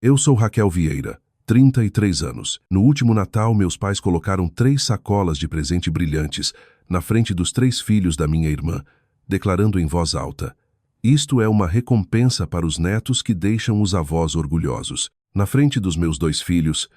Eu sou Raquel Vieira, 33 anos. No último Natal, meus pais colocaram 3 sacolas de presente brilhantes na frente dos 3 filhos da minha irmã, declarando em voz alta: "Isto é uma recompensa para os netos que deixam os avós orgulhosos." Na frente dos meus 2 filhos,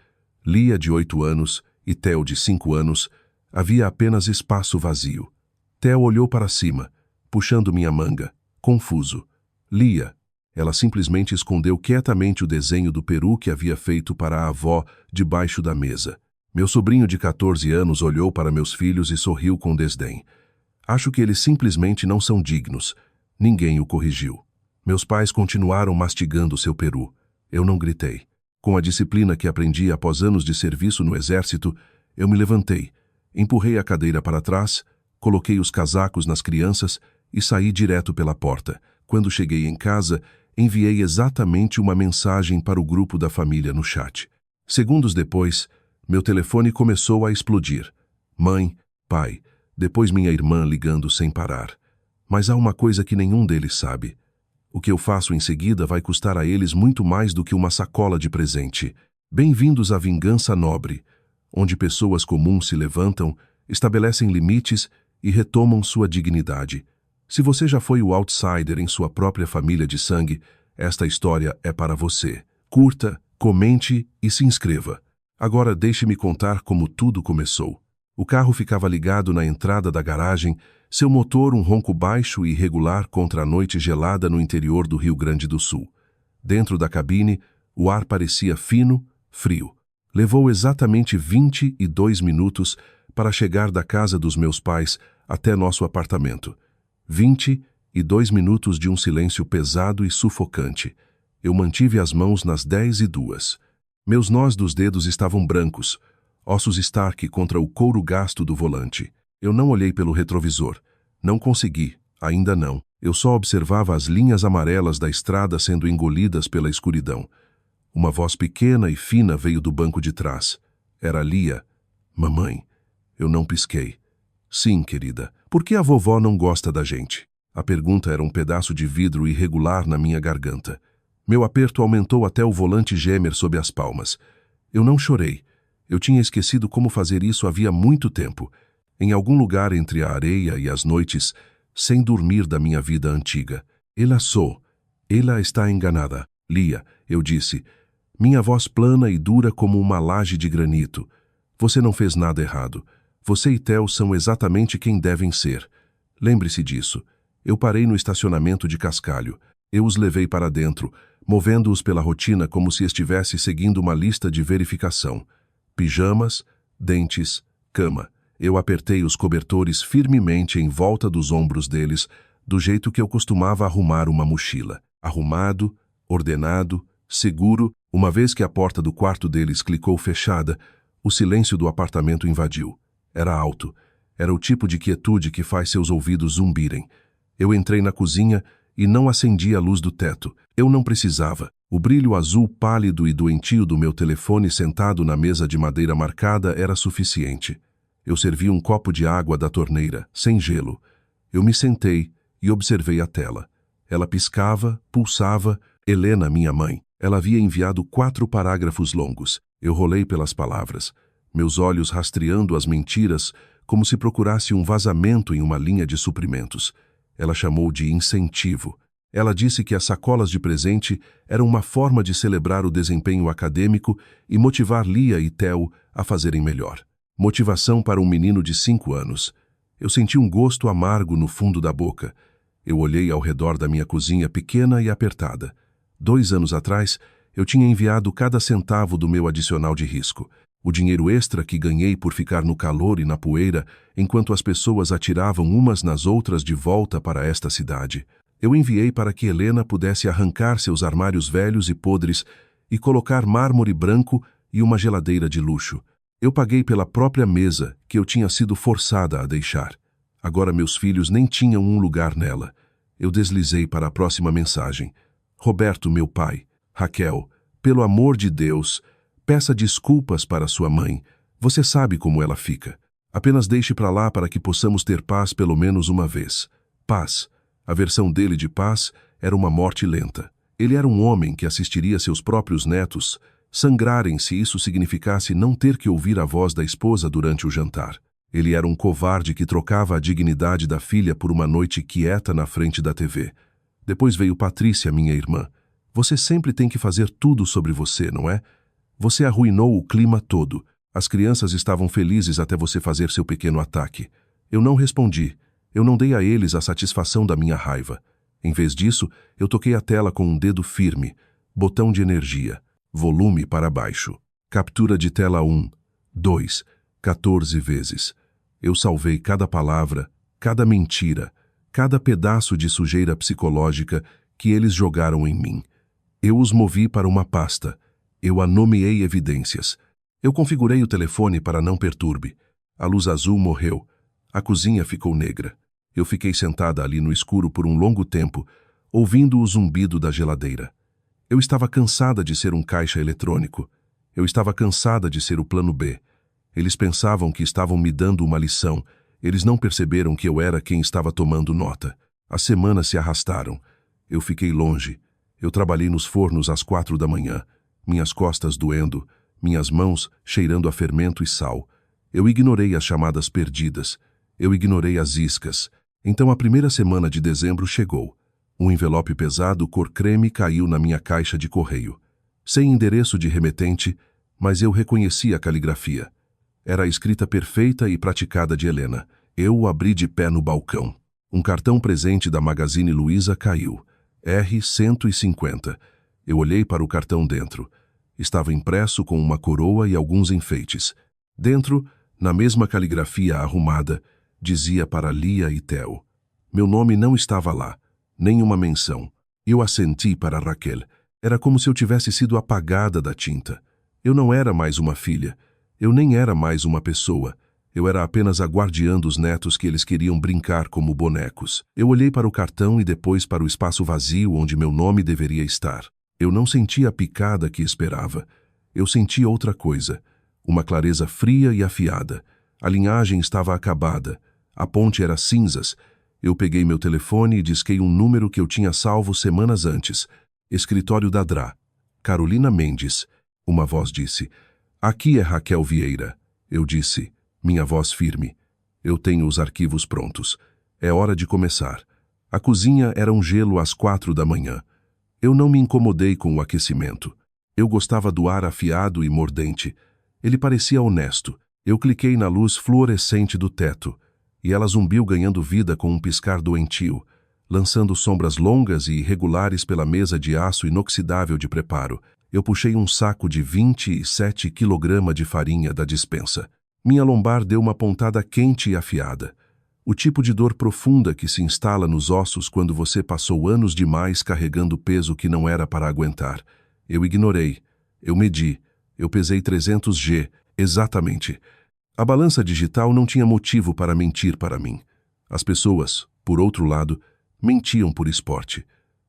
Lia, de 8 anos, e Theo, de 5 anos, havia apenas espaço vazio. Theo olhou para cima, puxando minha manga, confuso. Lia. Ela simplesmente escondeu quietamente o desenho do peru que havia feito para a avó debaixo da mesa. Meu sobrinho de 14 anos olhou para meus filhos e sorriu com desdém. Acho que eles simplesmente não são dignos. Ninguém o corrigiu. Meus pais continuaram mastigando seu peru. Eu não gritei. Com a disciplina que aprendi após anos de serviço no exército, eu me levantei, empurrei a cadeira para trás, coloquei os casacos nas crianças e saí direto pela porta. Quando cheguei em casa, enviei exatamente uma mensagem para o grupo da família no chat. Segundos depois, meu telefone começou a explodir. Mãe, pai, depois minha irmã ligando sem parar. Mas há uma coisa que nenhum deles sabe. O que eu faço em seguida vai custar a eles muito mais do que uma sacola de presente. Bem-vindos à vingança nobre, onde pessoas comuns se levantam, estabelecem limites e retomam sua dignidade. Se você já foi o outsider em sua própria família de sangue, esta história é para você. Curta, comente e se inscreva. Agora deixe-me contar como tudo começou. O carro ficava ligado na entrada da garagem, seu motor um ronco baixo e irregular contra a noite gelada no interior do Rio Grande do Sul. Dentro da cabine, o ar parecia fino, frio. Levou exatamente 22 minutos para chegar da casa dos meus pais até nosso apartamento. 22 minutos de um silêncio pesado e sufocante. Eu mantive as mãos nas 10:02. Meus nós dos dedos estavam brancos, ossos Stark contra o couro gasto do volante. Eu não olhei pelo retrovisor. Não consegui, ainda não. Eu só observava as linhas amarelas da estrada sendo engolidas pela escuridão. Uma voz pequena e fina veio do banco de trás. Era Lia. Mamãe. Eu não pisquei. Sim, querida. Por que a vovó não gosta da gente? A pergunta era um pedaço de vidro irregular na minha garganta. Meu aperto aumentou até o volante gemer sob as palmas. Eu não chorei. Eu tinha esquecido como fazer isso havia muito tempo. Em algum lugar entre a areia e as noites, sem dormir da minha vida antiga. Ela está enganada. Lia, eu disse. Minha voz plana e dura como uma laje de granito. Você não fez nada errado. Você e Theo são exatamente quem devem ser. Lembre-se disso. Eu parei no estacionamento de Cascalho. Eu os levei para dentro, movendo-os pela rotina como se estivesse seguindo uma lista de verificação. Pijamas, dentes, cama. Eu apertei os cobertores firmemente em volta dos ombros deles, do jeito que eu costumava arrumar uma mochila. Arrumado, ordenado, seguro. Uma vez que a porta do quarto deles clicou fechada, o silêncio do apartamento invadiu. Era alto. Era o tipo de quietude que faz seus ouvidos zumbirem. Eu entrei na cozinha e não acendi a luz do teto. Eu não precisava. O brilho azul pálido e doentio do meu telefone sentado na mesa de madeira marcada era suficiente. Eu servi um copo de água da torneira, sem gelo. Eu me sentei e observei a tela. Ela piscava, pulsava. Helena, minha mãe. Ela havia enviado 4 parágrafos longos. Eu rolei pelas palavras, meus olhos rastreando as mentiras como se procurasse um vazamento em uma linha de suprimentos. Ela chamou de incentivo. Ela disse que as sacolas de presente eram uma forma de celebrar o desempenho acadêmico e motivar Lia e Theo a fazerem melhor. Motivação para um menino de 5 anos. Eu senti um gosto amargo no fundo da boca. Eu olhei ao redor da minha cozinha pequena e apertada. 2 anos atrás, eu tinha enviado cada centavo do meu adicional de risco. O dinheiro extra que ganhei por ficar no calor e na poeira, enquanto as pessoas atiravam umas nas outras de volta para esta cidade. Eu enviei para que Helena pudesse arrancar seus armários velhos e podres e colocar mármore branco e uma geladeira de luxo. Eu paguei pela própria mesa que eu tinha sido forçada a deixar. Agora meus filhos nem tinham um lugar nela. Eu deslizei para a próxima mensagem. Roberto, meu pai. Raquel, pelo amor de Deus, peça desculpas para sua mãe. Você sabe como ela fica. Apenas deixe para lá para que possamos ter paz pelo menos uma vez. Paz. A versão dele de paz era uma morte lenta. Ele era um homem que assistiria seus próprios netos sangrarem se isso significasse não ter que ouvir a voz da esposa durante o jantar. Ele era um covarde que trocava a dignidade da filha por uma noite quieta na frente da TV. Depois veio Patrícia, minha irmã. Você sempre tem que fazer tudo sobre você, não é? Você arruinou o clima todo. As crianças estavam felizes até você fazer seu pequeno ataque. Eu não respondi. Eu não dei a eles a satisfação da minha raiva. Em vez disso, eu toquei a tela com um dedo firme. Botão de energia. Volume para baixo. Captura de tela 1, 2, 14 vezes. Eu salvei cada palavra, cada mentira, cada pedaço de sujeira psicológica que eles jogaram em mim. Eu os movi para uma pasta. Eu a nomeei evidências. Eu configurei o telefone para não perturbe. A luz azul morreu. A cozinha ficou negra. Eu fiquei sentada ali no escuro por um longo tempo, ouvindo o zumbido da geladeira. Eu estava cansada de ser um caixa eletrônico. Eu estava cansada de ser o plano B. Eles pensavam que estavam me dando uma lição. Eles não perceberam que eu era quem estava tomando nota. As semanas se arrastaram. Eu fiquei longe. Eu trabalhei nos fornos às 4 da manhã, minhas costas doendo, minhas mãos cheirando a fermento e sal. Eu ignorei as chamadas perdidas. Eu ignorei as iscas. Então a primeira semana de dezembro chegou. Um envelope pesado cor creme caiu na minha caixa de correio. Sem endereço de remetente, mas eu reconheci a caligrafia. Era a escrita perfeita e praticada de Helena. Eu o abri de pé no balcão. Um cartão presente da Magazine Luiza caiu. R$150. Eu olhei para o cartão dentro. Estava impresso com uma coroa e alguns enfeites. Dentro, na mesma caligrafia arrumada, dizia para Lia e Theo. Meu nome não estava lá. Nenhuma menção. Eu assenti para Raquel. Era como se eu tivesse sido apagada da tinta. Eu não era mais uma filha. Eu nem era mais uma pessoa. Eu era apenas a guardiã dos netos que eles queriam brincar como bonecos. Eu olhei para o cartão e depois para o espaço vazio onde meu nome deveria estar. Eu não sentia a picada que esperava. Eu senti outra coisa. Uma clareza fria e afiada. A linhagem estava acabada. A ponte era cinzas. Eu peguei meu telefone e disquei um número que eu tinha salvo semanas antes. Escritório da DRA. Carolina Mendes. Uma voz disse. Aqui é Raquel Vieira. Eu disse, minha voz firme. Eu tenho os arquivos prontos. É hora de começar. A cozinha era um gelo às 4 da manhã. Eu não me incomodei com o aquecimento. Eu gostava do ar afiado e mordente. Ele parecia honesto. Eu cliquei na luz fluorescente do teto. E ela zumbiu ganhando vida com um piscar doentio, lançando sombras longas e irregulares pela mesa de aço inoxidável de preparo. Eu puxei um saco de 27 kg de farinha da despensa. Minha lombar deu uma pontada quente e afiada. O tipo de dor profunda que se instala nos ossos quando você passou anos demais carregando peso que não era para aguentar. Eu ignorei. Eu medi. Eu pesei 300 G, exatamente. A balança digital não tinha motivo para mentir para mim. As pessoas, por outro lado, mentiam por esporte.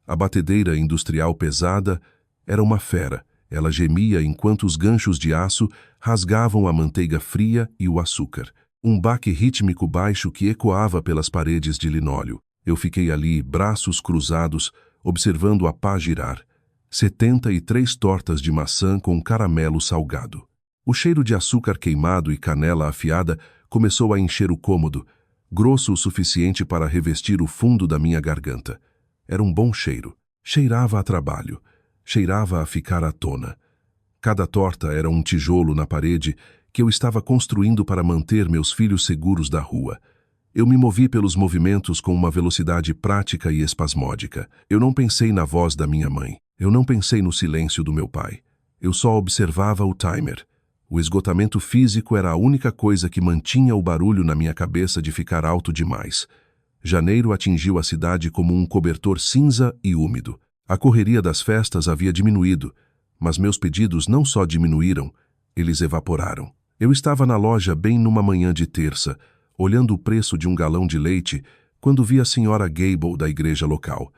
A batedeira industrial pesada era uma fera. Ela gemia enquanto os ganchos de aço rasgavam a manteiga fria e o açúcar. Um baque rítmico baixo que ecoava pelas paredes de linóleo. Eu fiquei ali, braços cruzados, observando a pá girar. 73 tortas de maçã com caramelo salgado. O cheiro de açúcar queimado e canela afiada começou a encher o cômodo, grosso o suficiente para revestir o fundo da minha garganta. Era um bom cheiro. Cheirava a trabalho. Cheirava a ficar à tona. Cada torta era um tijolo na parede que eu estava construindo para manter meus filhos seguros da rua. Eu me movi pelos movimentos com uma velocidade prática e espasmódica. Eu não pensei na voz da minha mãe. Eu não pensei no silêncio do meu pai. Eu só observava o timer. O esgotamento físico era a única coisa que mantinha o barulho na minha cabeça de ficar alto demais. Janeiro atingiu a cidade como um cobertor cinza e úmido. A correria das festas havia diminuído, mas meus pedidos não só diminuíram, eles evaporaram. Eu estava na loja bem numa manhã de terça, olhando o preço de um galão de leite, quando vi a senhora Gable da igreja local.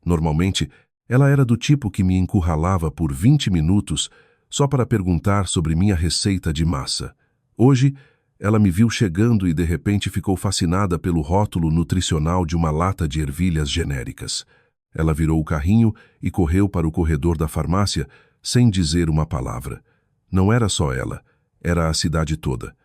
Normalmente, ela era do tipo que me encurralava por 20 minutos só para perguntar sobre minha receita de massa. Hoje, ela me viu chegando e de repente ficou fascinada pelo rótulo nutricional de uma lata de ervilhas genéricas. Ela virou o carrinho e correu para o corredor da farmácia sem dizer uma palavra. Não era só ela, era a cidade toda.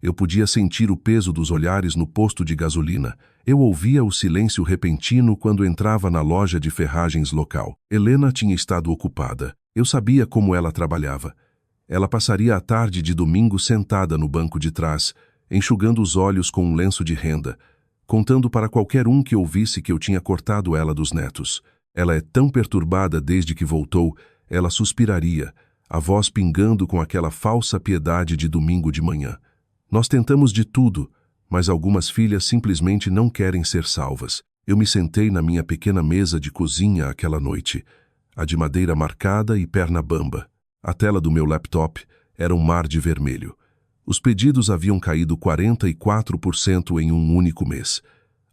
Eu podia sentir o peso dos olhares no posto de gasolina. Eu ouvia o silêncio repentino quando entrava na loja de ferragens local. Helena tinha estado ocupada. Eu sabia como ela trabalhava. Ela passaria a tarde de domingo sentada no banco de trás, enxugando os olhos com um lenço de renda, contando para qualquer um que ouvisse que eu tinha cortado ela dos netos. Ela é tão perturbada desde que voltou, ela suspiraria, a voz pingando com aquela falsa piedade de domingo de manhã. Nós tentamos de tudo, mas algumas filhas simplesmente não querem ser salvas. Eu me sentei na minha pequena mesa de cozinha aquela noite, a de madeira marcada e perna bamba. A tela do meu laptop era um mar de vermelho. Os pedidos haviam caído 44% em um único mês.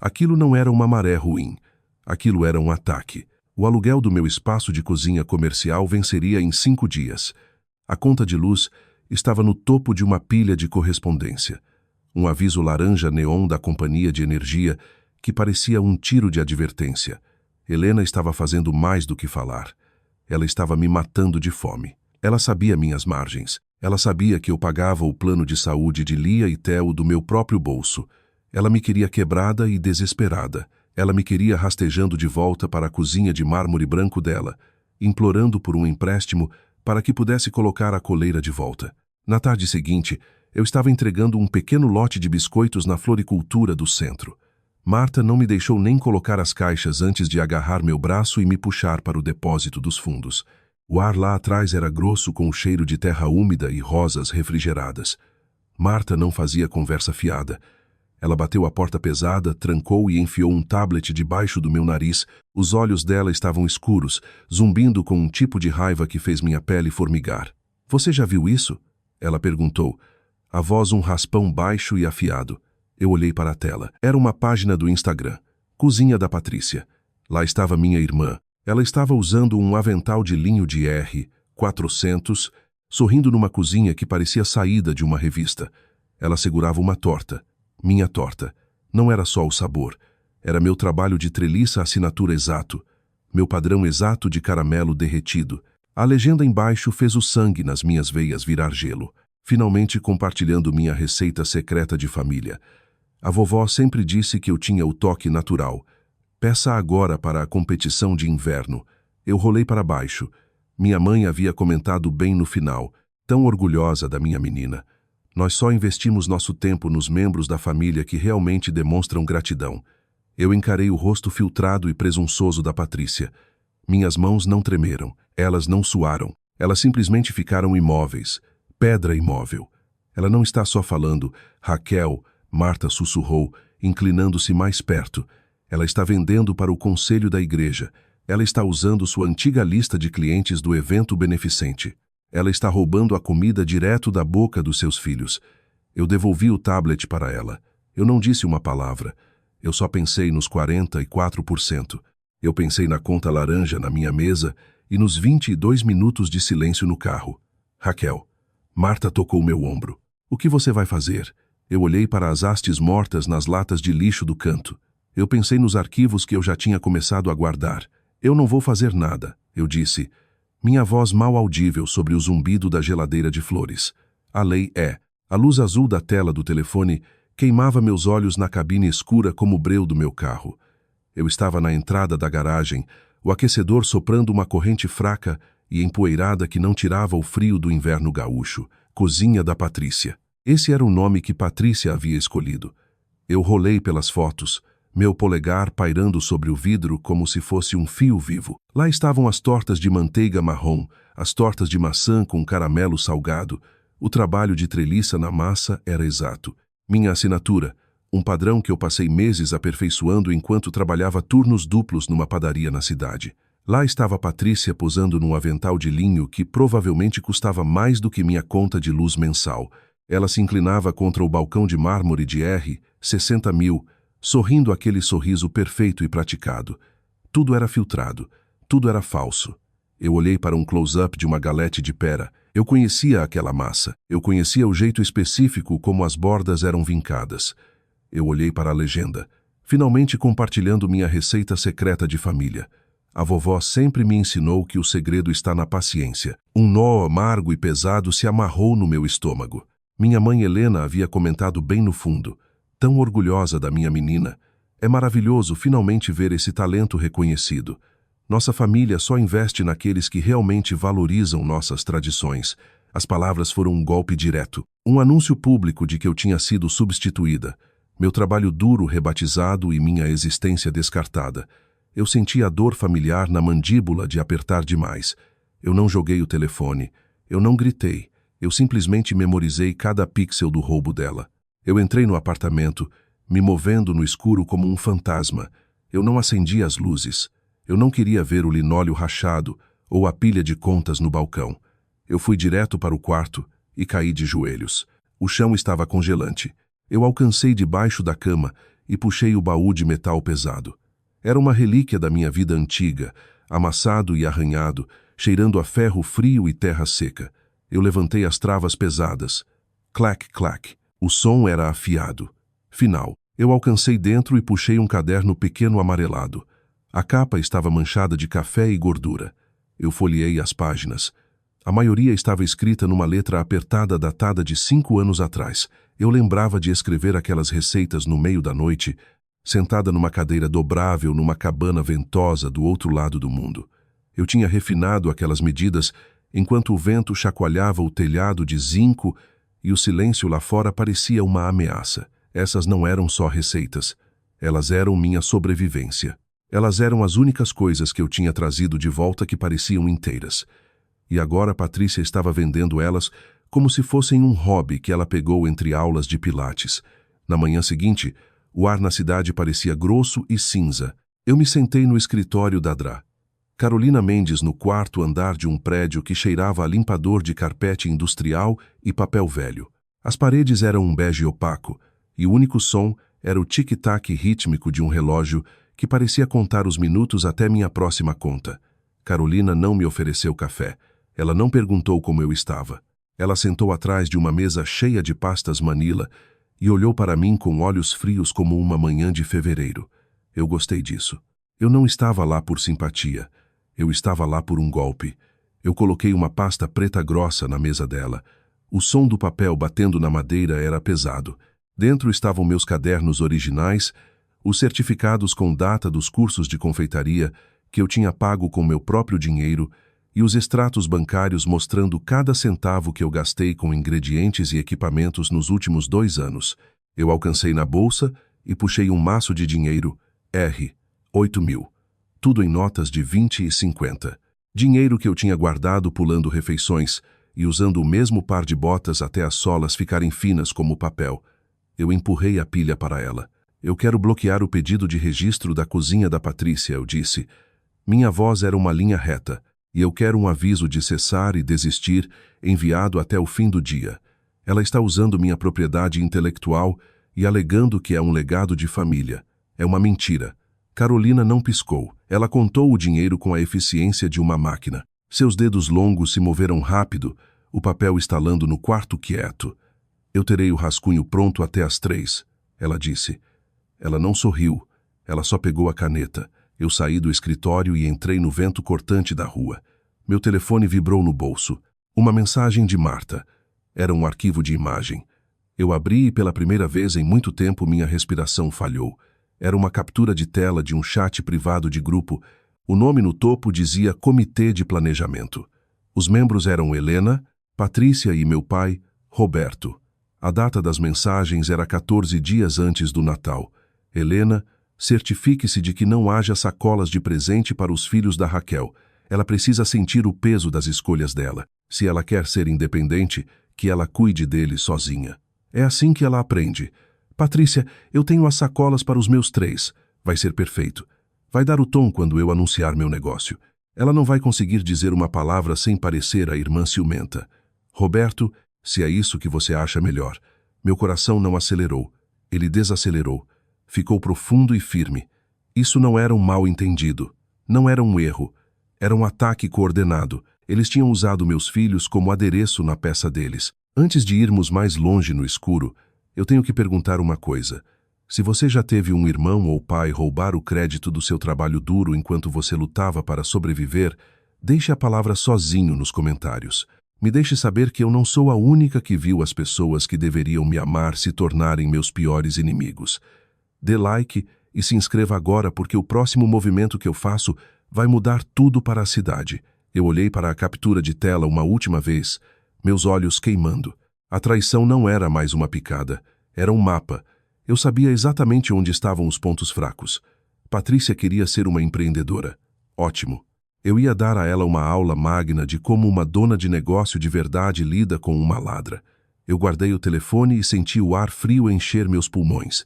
Aquilo não era uma maré ruim. Aquilo era um ataque. O aluguel do meu espaço de cozinha comercial venceria em 5 dias. A conta de luz estava no topo de uma pilha de correspondência. Um aviso laranja neon da companhia de energia que parecia um tiro de advertência. Helena estava fazendo mais do que falar. Ela estava me matando de fome. Ela sabia minhas margens. Ela sabia que eu pagava o plano de saúde de Lia e Theo do meu próprio bolso. Ela me queria quebrada e desesperada. Ela me queria rastejando de volta para a cozinha de mármore branco dela, implorando por um empréstimo para que pudesse colocar a coleira de volta. Na tarde seguinte, eu estava entregando um pequeno lote de biscoitos na floricultura do centro. Marta não me deixou nem colocar as caixas antes de agarrar meu braço e me puxar para o depósito dos fundos. O ar lá atrás era grosso com o cheiro de terra úmida e rosas refrigeradas. Marta não fazia conversa fiada. Ela bateu a porta pesada, trancou e enfiou um tablet debaixo do meu nariz. Os olhos dela estavam escuros, zumbindo com um tipo de raiva que fez minha pele formigar. — Você já viu isso? Ela perguntou. A voz um raspão baixo e afiado. Eu olhei para a tela. Era uma página do Instagram. Cozinha da Patrícia. Lá estava minha irmã. Ela estava usando um avental de linho de R$ 400, sorrindo numa cozinha que parecia saída de uma revista. Ela segurava uma torta. Minha torta. Não era só o sabor. Era meu trabalho de treliça assinatura exato. Meu padrão exato de caramelo derretido. A legenda embaixo fez o sangue nas minhas veias virar gelo. Finalmente compartilhando minha receita secreta de família. A vovó sempre disse que eu tinha o toque natural. Peça agora para a competição de inverno. Eu rolei para baixo. Minha mãe havia comentado bem no final, tão orgulhosa da minha menina. Nós só investimos nosso tempo nos membros da família que realmente demonstram gratidão. Eu encarei o rosto filtrado e presunçoso da Patrícia. Minhas mãos não tremeram, elas não suaram. Elas simplesmente ficaram imóveis. Pedra imóvel. Ela não está só falando, Raquel, Marta sussurrou, inclinando-se mais perto. Ela está vendendo para o conselho da igreja. Ela está usando sua antiga lista de clientes do evento beneficente. Ela está roubando a comida direto da boca dos seus filhos. Eu devolvi o tablet para ela. Eu não disse uma palavra. Eu só pensei nos 44%. Eu pensei na conta laranja na minha mesa e nos 22 minutos de silêncio no carro. Raquel. Marta tocou meu ombro. O que você vai fazer? Eu olhei para as hastes mortas nas latas de lixo do canto. Eu pensei nos arquivos que eu já tinha começado a guardar. Eu não vou fazer nada, eu disse. Minha voz mal audível sobre o zumbido da geladeira de flores. A lei é. A luz azul da tela do telefone queimava meus olhos na cabine escura como o breu do meu carro. Eu estava na entrada da garagem, o aquecedor soprando uma corrente fraca e empoeirada que não tirava o frio do inverno gaúcho. Cozinha da Patrícia. Esse era o nome que Patrícia havia escolhido. Eu rolei pelas fotos, meu polegar pairando sobre o vidro como se fosse um fio vivo. Lá estavam as tortas de manteiga marrom, as tortas de maçã com caramelo salgado. O trabalho de treliça na massa era exato. Minha assinatura, um padrão que eu passei meses aperfeiçoando enquanto trabalhava turnos duplos numa padaria na cidade. Lá estava Patrícia posando num avental de linho que provavelmente custava mais do que minha conta de luz mensal. Ela se inclinava contra o balcão de mármore de R$ 60.000, sorrindo aquele sorriso perfeito e praticado. Tudo era filtrado, tudo era falso. Eu olhei para um close-up de uma galete de pera. Eu conhecia aquela massa. Eu conhecia o jeito específico como as bordas eram vincadas. Eu olhei para a legenda, finalmente compartilhando minha receita secreta de família. A vovó sempre me ensinou que o segredo está na paciência. Um nó amargo e pesado se amarrou no meu estômago. Minha mãe Helena havia comentado bem no fundo. Tão orgulhosa da minha menina. É maravilhoso finalmente ver esse talento reconhecido. Nossa família só investe naqueles que realmente valorizam nossas tradições. As palavras foram um golpe direto. Um anúncio público de que eu tinha sido substituída. Meu trabalho duro rebatizado e minha existência descartada. Eu senti a dor familiar na mandíbula de apertar demais. Eu não joguei o telefone. Eu não gritei. Eu simplesmente memorizei cada pixel do roubo dela. Eu entrei no apartamento, me movendo no escuro como um fantasma. Eu não acendi as luzes. Eu não queria ver o linóleo rachado ou a pilha de contas no balcão. Eu fui direto para o quarto e caí de joelhos. O chão estava congelante. Eu alcancei debaixo da cama e puxei o baú de metal pesado. Era uma relíquia da minha vida antiga, amassado e arranhado, cheirando a ferro frio e terra seca. Eu levantei as travas pesadas. Clac, clac. O som era afiado. Final. Eu alcancei dentro e puxei um caderno pequeno amarelado. A capa estava manchada de café e gordura. Eu folheei as páginas. A maioria estava escrita numa letra apertada datada de 5 anos atrás. Eu lembrava de escrever aquelas receitas no meio da noite, sentada numa cadeira dobrável numa cabana ventosa do outro lado do mundo. Eu tinha refinado aquelas medidas enquanto o vento chacoalhava o telhado de zinco e o silêncio lá fora parecia uma ameaça. Essas não eram só receitas. Elas eram minha sobrevivência. Elas eram as únicas coisas que eu tinha trazido de volta que pareciam inteiras. E agora Patrícia estava vendendo elas como se fossem um hobby que ela pegou entre aulas de pilates. Na manhã seguinte, o ar na cidade parecia grosso e cinza. Eu me sentei no escritório da Dra. Carolina Mendes no quarto andar de um prédio que cheirava a limpador de carpete industrial e papel velho. As paredes eram um bege opaco, e o único som era o tic-tac rítmico de um relógio que parecia contar os minutos até minha próxima conta. Carolina não me ofereceu café. Ela não perguntou como eu estava. Ela sentou atrás de uma mesa cheia de pastas Manila e olhou para mim com olhos frios como uma manhã de fevereiro. Eu gostei disso. Eu não estava lá por simpatia. Eu estava lá por um golpe. Eu coloquei uma pasta preta grossa na mesa dela. O som do papel batendo na madeira era pesado. Dentro estavam meus cadernos originais, os certificados com data dos cursos de confeitaria que eu tinha pago com meu próprio dinheiro e os extratos bancários mostrando cada centavo que eu gastei com ingredientes e equipamentos nos últimos 2 anos. Eu alcancei na bolsa e puxei um maço de dinheiro, 8.000. Tudo em notas de 20 e 50. Dinheiro que eu tinha guardado pulando refeições e usando o mesmo par de botas até as solas ficarem finas como papel. Eu empurrei a pilha para ela. Eu quero bloquear o pedido de registro da cozinha da Patrícia, eu disse. Minha voz era uma linha reta, e eu quero um aviso de cessar e desistir enviado até o fim do dia. Ela está usando minha propriedade intelectual e alegando que é um legado de família. É uma mentira. Carolina não piscou. Ela contou o dinheiro com a eficiência de uma máquina. Seus dedos longos se moveram rápido, o papel estalando no quarto quieto. Eu terei o rascunho pronto até às 3, ela disse. Ela não sorriu. Ela só pegou a caneta. Eu saí do escritório e entrei no vento cortante da rua. Meu telefone vibrou no bolso. Uma mensagem de Marta. Era um arquivo de imagem. Eu abri e pela primeira vez em muito tempo minha respiração falhou. Era uma captura de tela de um chat privado de grupo. O nome no topo dizia Comitê de Planejamento. Os membros eram Helena, Patrícia e meu pai, Roberto. A data das mensagens era 14 dias antes do Natal. Helena, certifique-se de que não haja sacolas de presente para os filhos da Raquel. Ela precisa sentir o peso das escolhas dela. Se ela quer ser independente, que ela cuide dele sozinha. É assim que ela aprende. Patrícia, eu tenho as sacolas para os meus 3. Vai ser perfeito. Vai dar o tom quando eu anunciar meu negócio. Ela não vai conseguir dizer uma palavra sem parecer a irmã ciumenta. Roberto, se é isso que você acha melhor. Meu coração não acelerou. Ele desacelerou. Ficou profundo e firme. Isso não era um mal-entendido. Não era um erro. Era um ataque coordenado. Eles tinham usado meus filhos como adereço na peça deles. Antes de irmos mais longe no escuro, eu tenho que perguntar uma coisa. Se você já teve um irmão ou pai roubar o crédito do seu trabalho duro enquanto você lutava para sobreviver, deixe a palavra sozinho nos comentários. Me deixe saber que eu não sou a única que viu as pessoas que deveriam me amar se tornarem meus piores inimigos. Dê like e se inscreva agora porque o próximo movimento que eu faço vai mudar tudo para a cidade. Eu olhei para a captura de tela uma última vez, meus olhos queimando. A traição não era mais uma picada, era um mapa. Eu sabia exatamente onde estavam os pontos fracos. Patrícia queria ser uma empreendedora. Ótimo. Eu ia dar a ela uma aula magna de como uma dona de negócio de verdade lida com uma ladra. Eu guardei o telefone e senti o ar frio encher meus pulmões.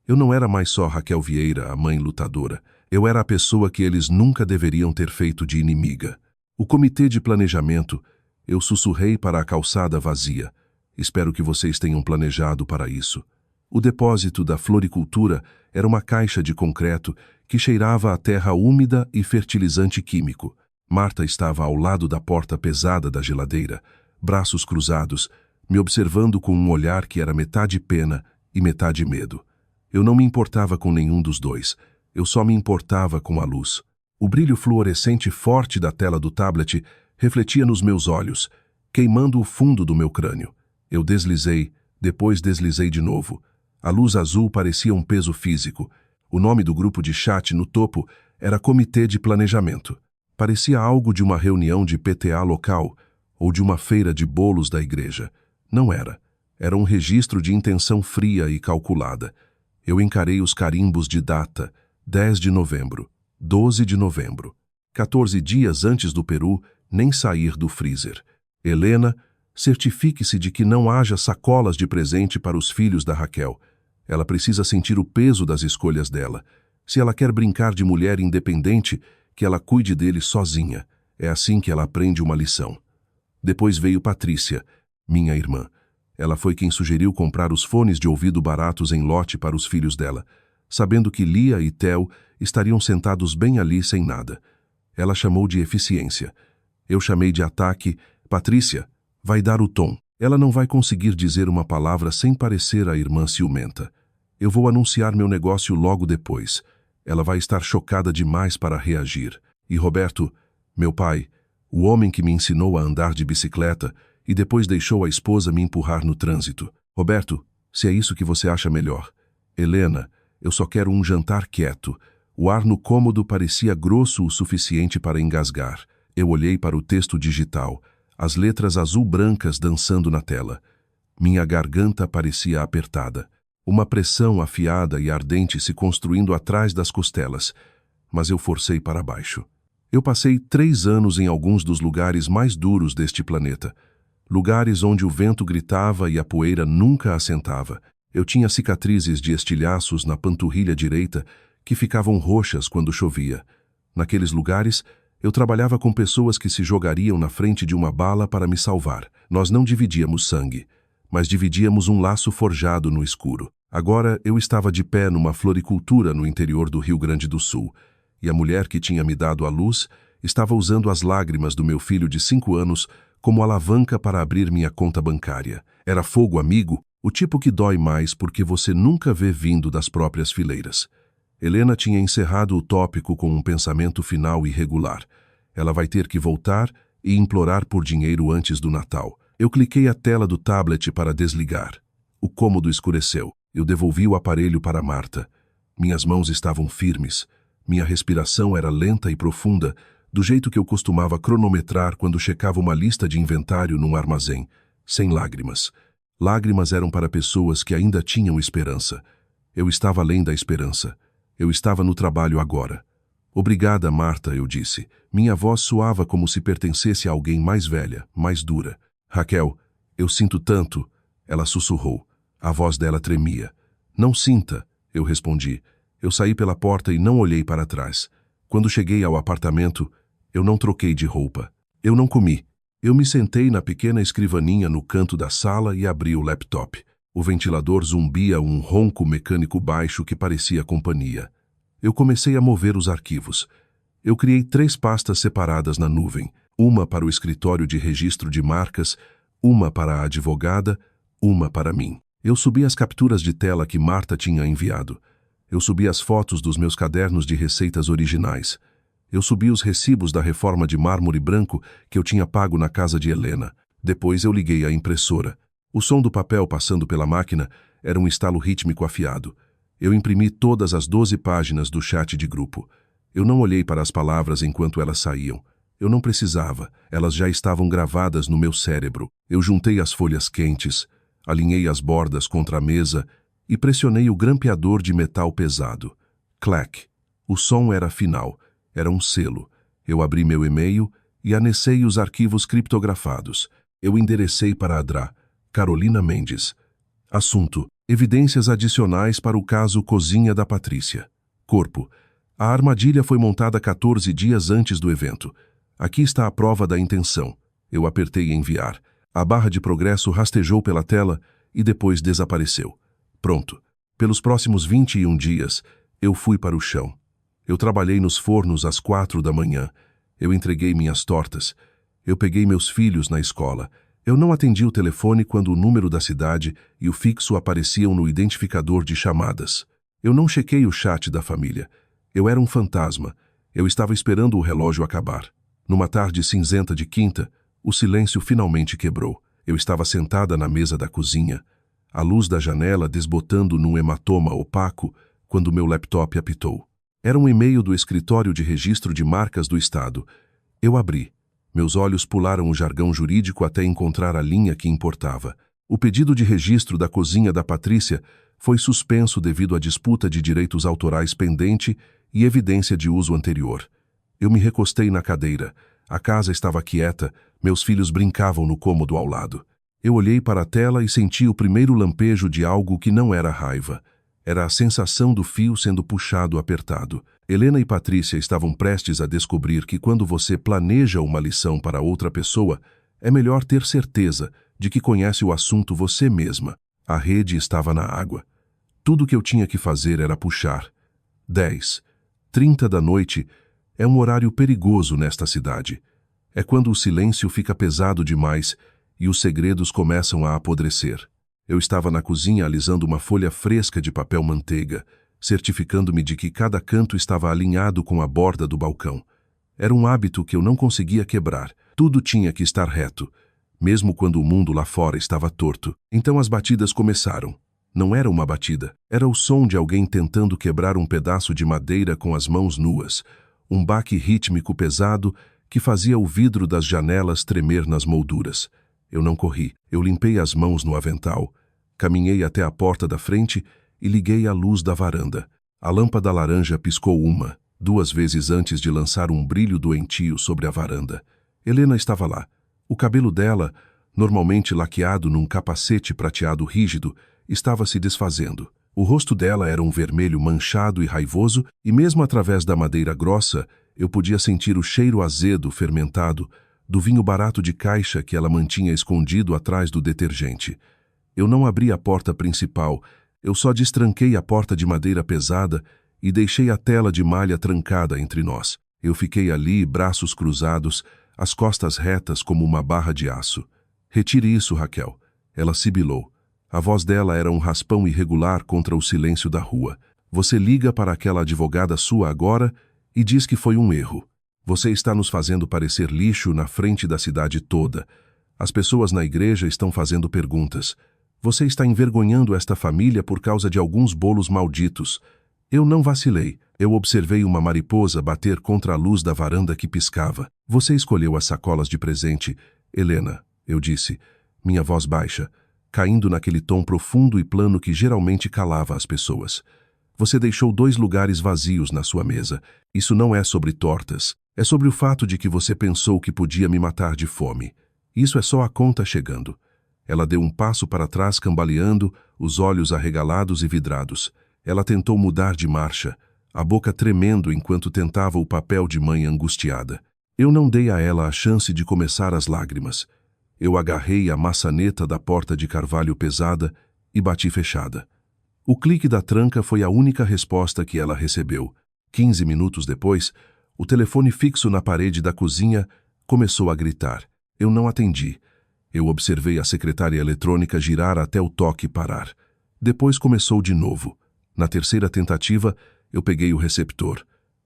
Eu não era mais só Raquel Vieira, a mãe lutadora. Eu era a pessoa que eles nunca deveriam ter feito de inimiga. O comitê de planejamento, eu sussurrei para a calçada vazia. Espero que vocês tenham planejado para isso. O depósito da floricultura era uma caixa de concreto que cheirava a terra úmida e fertilizante químico. Marta estava ao lado da porta pesada da geladeira, braços cruzados, me observando com um olhar que era metade pena e metade medo. Eu não me importava com nenhum dos dois, eu só me importava com a luz. O brilho fluorescente forte da tela do tablet refletia nos meus olhos, queimando o fundo do meu crânio. Eu deslizei, depois deslizei de novo. A luz azul parecia um peso físico. O nome do grupo de chat no topo era Comitê de Planejamento. Parecia algo de uma reunião de PTA local ou de uma feira de bolos da igreja. Não era. Era um registro de intenção fria e calculada. Eu encarei os carimbos de data, 10 de novembro, 12 de novembro. 14 dias antes do peru nem sair do freezer. Helena, certifique-se de que não haja sacolas de presente para os filhos da Raquel. Ela precisa sentir o peso das escolhas dela. Se ela quer brincar de mulher independente, que ela cuide dele sozinha. É assim que ela aprende uma lição. Depois veio Patrícia, minha irmã. Ela foi quem sugeriu comprar os fones de ouvido baratos em lote para os filhos dela, sabendo que Lia e Theo estariam sentados bem ali sem nada. Ela chamou de eficiência. Eu chamei de ataque. Patrícia vai dar o tom. Ela não vai conseguir dizer uma palavra sem parecer a irmã ciumenta. Eu vou anunciar meu negócio logo depois. Ela vai estar chocada demais para reagir. E Roberto, meu pai, o homem que me ensinou a andar de bicicleta e depois deixou a esposa me empurrar no trânsito. Roberto, se é isso que você acha melhor. Helena, eu só quero um jantar quieto. O ar no cômodo parecia grosso o suficiente para engasgar. Eu olhei para o texto digital, as letras azul-brancas dançando na tela. Minha garganta parecia apertada. Uma pressão afiada e ardente se construindo atrás das costelas. Mas eu forcei para baixo. Eu passei 3 anos em alguns dos lugares mais duros deste planeta. Lugares onde o vento gritava e a poeira nunca assentava. Eu tinha cicatrizes de estilhaços na panturrilha direita que ficavam roxas quando chovia. Naqueles lugares, eu trabalhava com pessoas que se jogariam na frente de uma bala para me salvar. Nós não dividíamos sangue, mas dividíamos um laço forjado no escuro. Agora eu estava de pé numa floricultura no interior do Rio Grande do Sul, e a mulher que tinha me dado a luz estava usando as lágrimas do meu filho de 5 anos como alavanca para abrir minha conta bancária. Era fogo amigo, o tipo que dói mais porque você nunca vê vindo das próprias fileiras. Helena tinha encerrado o tópico com um pensamento final irregular. Ela vai ter que voltar e implorar por dinheiro antes do Natal. Eu cliquei a tela do tablet para desligar. O cômodo escureceu. Eu devolvi o aparelho para Marta. Minhas mãos estavam firmes. Minha respiração era lenta e profunda, do jeito que eu costumava cronometrar quando checava uma lista de inventário num armazém, sem lágrimas. Lágrimas eram para pessoas que ainda tinham esperança. Eu estava além da esperança. Eu estava no trabalho agora. Obrigada, Marta, eu disse. Minha voz soava como se pertencesse a alguém mais velha, mais dura. Raquel, eu sinto tanto, ela sussurrou. A voz dela tremia. Não sinta, eu respondi. Eu saí pela porta e não olhei para trás. Quando cheguei ao apartamento, eu não troquei de roupa. Eu não comi. Eu me sentei na pequena escrivaninha no canto da sala e abri o laptop. O ventilador zumbia um ronco mecânico baixo que parecia companhia. Eu comecei a mover os arquivos. Eu criei 3 pastas separadas na nuvem. Uma para o escritório de registro de marcas, uma para a advogada, uma para mim. Eu subi as capturas de tela que Marta tinha enviado. Eu subi as fotos dos meus cadernos de receitas originais. Eu subi os recibos da reforma de mármore branco que eu tinha pago na casa de Helena. Depois eu liguei a impressora. O som do papel passando pela máquina era um estalo rítmico afiado. Eu imprimi todas as 12 páginas do chat de grupo. Eu não olhei para as palavras enquanto elas saíam. Eu não precisava, elas já estavam gravadas no meu cérebro. Eu juntei as folhas quentes, alinhei as bordas contra a mesa e pressionei o grampeador de metal pesado. Clack! O som era final, era um selo. Eu abri meu e-mail e anexei os arquivos criptografados. Eu enderecei para Adra, Carolina Mendes. Assunto: evidências adicionais para o caso Cozinha da Patrícia. Corpo: a armadilha foi montada 14 dias antes do evento. Aqui está a prova da intenção. Eu apertei enviar. A barra de progresso rastejou pela tela e depois desapareceu. Pronto. Pelos próximos 21 dias, eu fui para o chão. Eu trabalhei nos fornos às 4 da manhã. Eu entreguei minhas tortas. Eu peguei meus filhos na escola. Eu não atendi o telefone quando o número da cidade e o fixo apareciam no identificador de chamadas. Eu não chequei o chat da família. Eu era um fantasma. Eu estava esperando o relógio acabar. Numa tarde cinzenta de quinta, o silêncio finalmente quebrou. Eu estava sentada na mesa da cozinha, a luz da janela desbotando num hematoma opaco, quando meu laptop apitou. Era um e-mail do escritório de registro de marcas do estado. Eu abri. Meus olhos pularam o jargão jurídico até encontrar a linha que importava. O pedido de registro da cozinha da Patrícia foi suspenso devido à disputa de direitos autorais pendente e evidência de uso anterior. Eu me recostei na cadeira. A casa estava quieta, meus filhos brincavam no cômodo ao lado. Eu olhei para a tela e senti o primeiro lampejo de algo que não era raiva. Era a sensação do fio sendo puxado apertado. Helena e Patrícia estavam prestes a descobrir que quando você planeja uma lição para outra pessoa, é melhor ter certeza de que conhece o assunto você mesma. A rede estava na água. Tudo o que eu tinha que fazer era puxar. 10:30 da noite é um horário perigoso nesta cidade. É quando o silêncio fica pesado demais e os segredos começam a apodrecer. Eu estava na cozinha alisando uma folha fresca de papel manteiga, certificando-me de que cada canto estava alinhado com a borda do balcão. Era um hábito que eu não conseguia quebrar. Tudo tinha que estar reto, mesmo quando o mundo lá fora estava torto. Então as batidas começaram. Não era uma batida, era o som de alguém tentando quebrar um pedaço de madeira com as mãos nuas. Um baque rítmico pesado que fazia o vidro das janelas tremer nas molduras. Eu não corri, eu limpei as mãos no avental, caminhei até a porta da frente e liguei a luz da varanda. A lâmpada laranja piscou 2 vezes antes de lançar um brilho doentio sobre a varanda. Helena estava lá. O cabelo dela, normalmente laqueado num capacete prateado rígido, estava se desfazendo. O rosto dela era um vermelho manchado e raivoso, e mesmo através da madeira grossa, eu podia sentir o cheiro azedo, fermentado, do vinho barato de caixa que ela mantinha escondido atrás do detergente. Eu não abri a porta principal, eu só destranquei a porta de madeira pesada e deixei a tela de malha trancada entre nós. Eu fiquei ali, braços cruzados, as costas retas como uma barra de aço. "Retire isso, Raquel." Ela sibilou. A voz dela era um raspão irregular contra o silêncio da rua. "Você liga para aquela advogada sua agora e diz que foi um erro. Você está nos fazendo parecer lixo na frente da cidade toda. As pessoas na igreja estão fazendo perguntas. Você está envergonhando esta família por causa de alguns bolos malditos." Eu não vacilei. Eu observei uma mariposa bater contra a luz da varanda que piscava. "Você escolheu as sacolas de presente, Helena," eu disse, minha voz baixa, caindo naquele tom profundo e plano que geralmente calava as pessoas. "Você deixou 2 lugares vazios na sua mesa. Isso não é sobre tortas. É sobre o fato de que você pensou que podia me matar de fome. Isso é só a conta chegando." Ela deu um passo para trás cambaleando, os olhos arregalados e vidrados. Ela tentou mudar de marcha, a boca tremendo enquanto tentava o papel de mãe angustiada. Eu não dei a ela a chance de começar as lágrimas. Eu agarrei a maçaneta da porta de carvalho pesada e bati fechada. O clique da tranca foi a única resposta que ela recebeu. 15 minutos depois, o telefone fixo na parede da cozinha começou a gritar. Eu não atendi. Eu observei a secretária eletrônica girar até o toque parar. Depois começou de novo. Na terceira tentativa, eu peguei o receptor.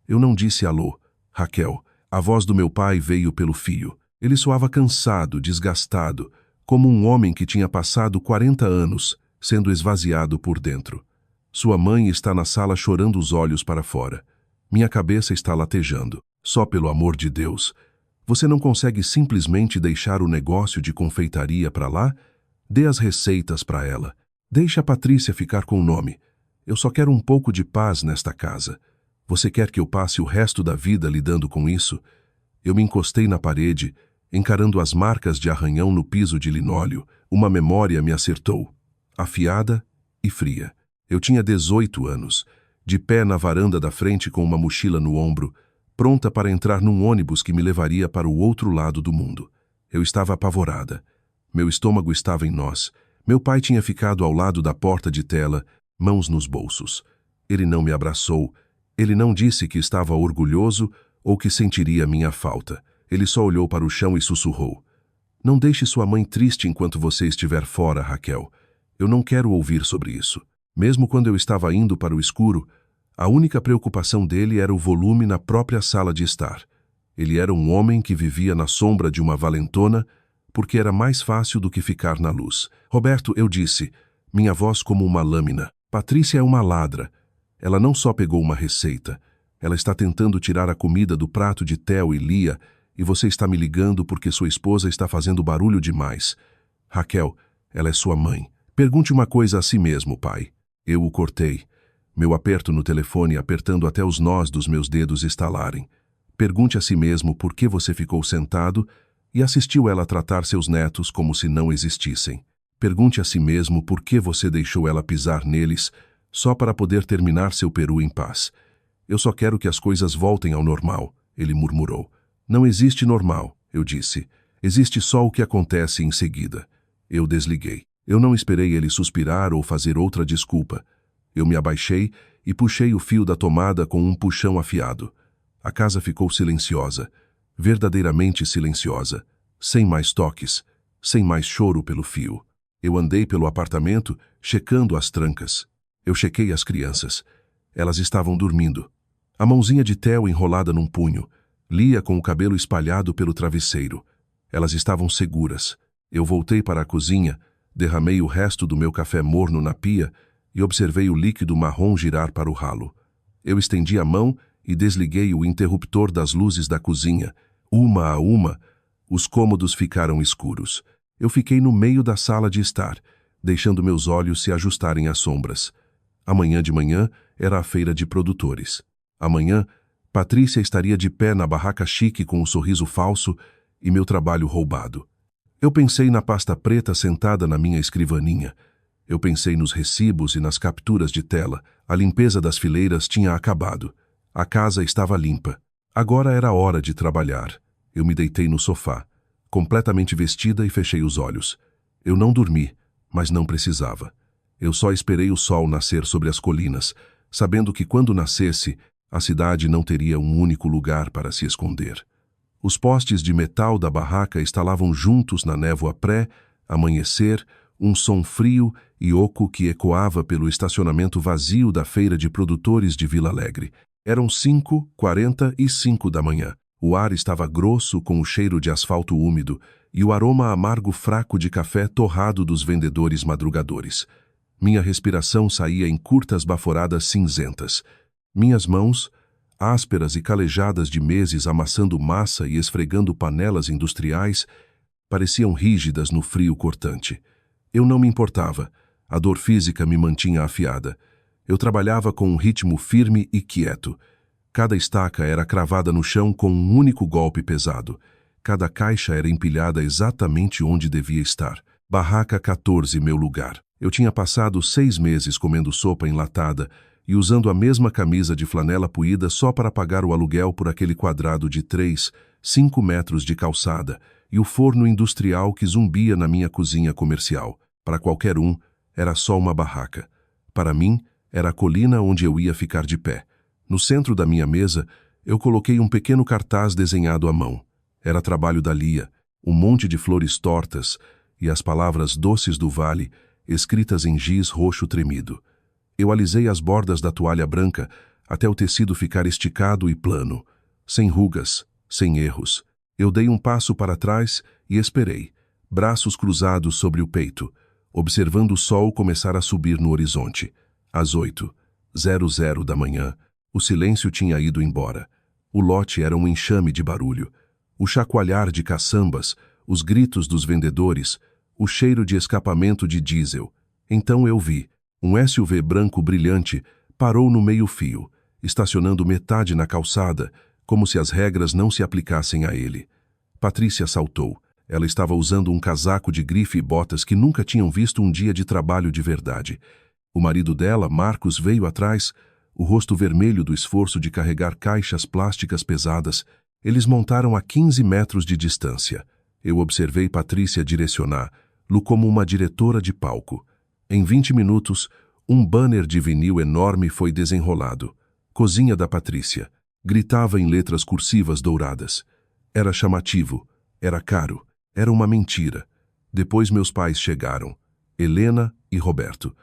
Eu não disse alô. Raquel, a voz do meu pai veio pelo fio. Ele soava cansado, desgastado, como um homem que tinha passado 40 anos, sendo esvaziado por dentro. Sua mãe está na sala chorando os olhos para fora. Minha cabeça está latejando. Só pelo amor de Deus. Você não consegue simplesmente deixar o negócio de confeitaria para lá? Dê as receitas para ela. Deixe a Patrícia ficar com o nome. Eu só quero um pouco de paz nesta casa. Você quer que eu passe o resto da vida lidando com isso? Eu me encostei na parede, encarando as marcas de arranhão no piso de linóleo. Uma memória me acertou, afiada e fria. Eu tinha 18 anos, de pé na varanda da frente com uma mochila no ombro, pronta para entrar num ônibus que me levaria para o outro lado do mundo. Eu estava apavorada. Meu estômago estava em nós. Meu pai tinha ficado ao lado da porta de tela, mãos nos bolsos. Ele não me abraçou. Ele não disse que estava orgulhoso ou que sentiria minha falta. Ele só olhou para o chão e sussurrou. Não deixe sua mãe triste enquanto você estiver fora, Raquel. Eu não quero ouvir sobre isso. Mesmo quando eu estava indo para o escuro, a única preocupação dele era o volume na própria sala de estar. Ele era um homem que vivia na sombra de uma valentona, porque era mais fácil do que ficar na luz. Roberto, eu disse, minha voz como uma lâmina. Patrícia é uma ladra. Ela não só pegou uma receita, ela está tentando tirar a comida do prato de Theo e Lia, e você está me ligando porque sua esposa está fazendo barulho demais. Raquel, ela é sua mãe. Pergunte uma coisa a si mesmo, pai. Eu o cortei. Meu aperto no telefone apertando até os nós dos meus dedos estalarem. Pergunte a si mesmo por que você ficou sentado e assistiu ela tratar seus netos como se não existissem. Pergunte a si mesmo por que você deixou ela pisar neles só para poder terminar seu peru em paz. Eu só quero que as coisas voltem ao normal, ele murmurou. Não existe normal, eu disse. Existe só o que acontece em seguida. Eu desliguei. Eu não esperei ele suspirar ou fazer outra desculpa. Eu me abaixei e puxei o fio da tomada com um puxão afiado. A casa ficou silenciosa, verdadeiramente silenciosa, sem mais toques, sem mais choro pelo fio. Eu andei pelo apartamento, checando as trancas. Eu chequei as crianças. Elas estavam dormindo. A mãozinha de Theo enrolada num punho, Lia com o cabelo espalhado pelo travesseiro. Elas estavam seguras. Eu voltei para a cozinha, derramei o resto do meu café morno na pia e observei o líquido marrom girar para o ralo. Eu estendi a mão e desliguei o interruptor das luzes da cozinha. Uma a uma, os cômodos ficaram escuros. Eu fiquei no meio da sala de estar, deixando meus olhos se ajustarem às sombras. Amanhã de manhã era a feira de produtores. Amanhã, Patrícia estaria de pé na barraca chique com um sorriso falso e meu trabalho roubado. Eu pensei na pasta preta sentada na minha escrivaninha. Eu pensei nos recibos e nas capturas de tela. A limpeza das fileiras tinha acabado. A casa estava limpa. Agora era hora de trabalhar. Eu me deitei no sofá, completamente vestida, e fechei os olhos. Eu não dormi, mas não precisava. Eu só esperei o sol nascer sobre as colinas, sabendo que quando nascesse, a cidade não teria um único lugar para se esconder. Os postes de metal da barraca estalavam juntos na névoa pré-amanhecer, um som frio e oco que ecoava pelo estacionamento vazio da feira de produtores de Vila Alegre. Eram 5h45 da manhã. O ar estava grosso com o cheiro de asfalto úmido e o aroma amargo fraco de café torrado dos vendedores madrugadores. Minha respiração saía em curtas baforadas cinzentas. Minhas mãos, ásperas e calejadas de meses amassando massa e esfregando panelas industriais, pareciam rígidas no frio cortante. Eu não me importava. A dor física me mantinha afiada. Eu trabalhava com um ritmo firme e quieto. Cada estaca era cravada no chão com um único golpe pesado. Cada caixa era empilhada exatamente onde devia estar. Barraca 14, meu lugar. Eu tinha passado 6 meses comendo sopa enlatada e usando a mesma camisa de flanela puída só para pagar o aluguel por aquele quadrado de 5 metros de calçada e o forno industrial que zumbia na minha cozinha comercial. Para qualquer um, era só uma barraca. Para mim, era a colina onde eu ia ficar de pé. No centro da minha mesa, eu coloquei um pequeno cartaz desenhado à mão. Era trabalho da Lia, um monte de flores tortas, e as palavras doces do vale, escritas em giz roxo tremido. Eu alisei as bordas da toalha branca até o tecido ficar esticado e plano, sem rugas, sem erros. Eu dei um passo para trás e esperei, braços cruzados sobre o peito, observando o sol começar a subir no horizonte. Às 8:00 da manhã, o silêncio tinha ido embora. O lote era um enxame de barulho. O chacoalhar de caçambas, os gritos dos vendedores, o cheiro de escapamento de diesel. Então eu vi. Um SUV branco brilhante parou no meio-fio, estacionando metade na calçada, como se as regras não se aplicassem a ele. Patrícia saltou. Ela estava usando um casaco de grife e botas que nunca tinham visto um dia de trabalho de verdade. O marido dela, Marcos, veio atrás, o rosto vermelho do esforço de carregar caixas plásticas pesadas. Eles montaram a 15 metros de distância. Eu observei Patrícia direcioná-lo como uma diretora de palco. Em 20 minutos, um banner de vinil enorme foi desenrolado. Cozinha da Patrícia. Gritava em letras cursivas douradas. Era chamativo. Era caro. Era uma mentira. Depois meus pais chegaram. Helena e Roberto.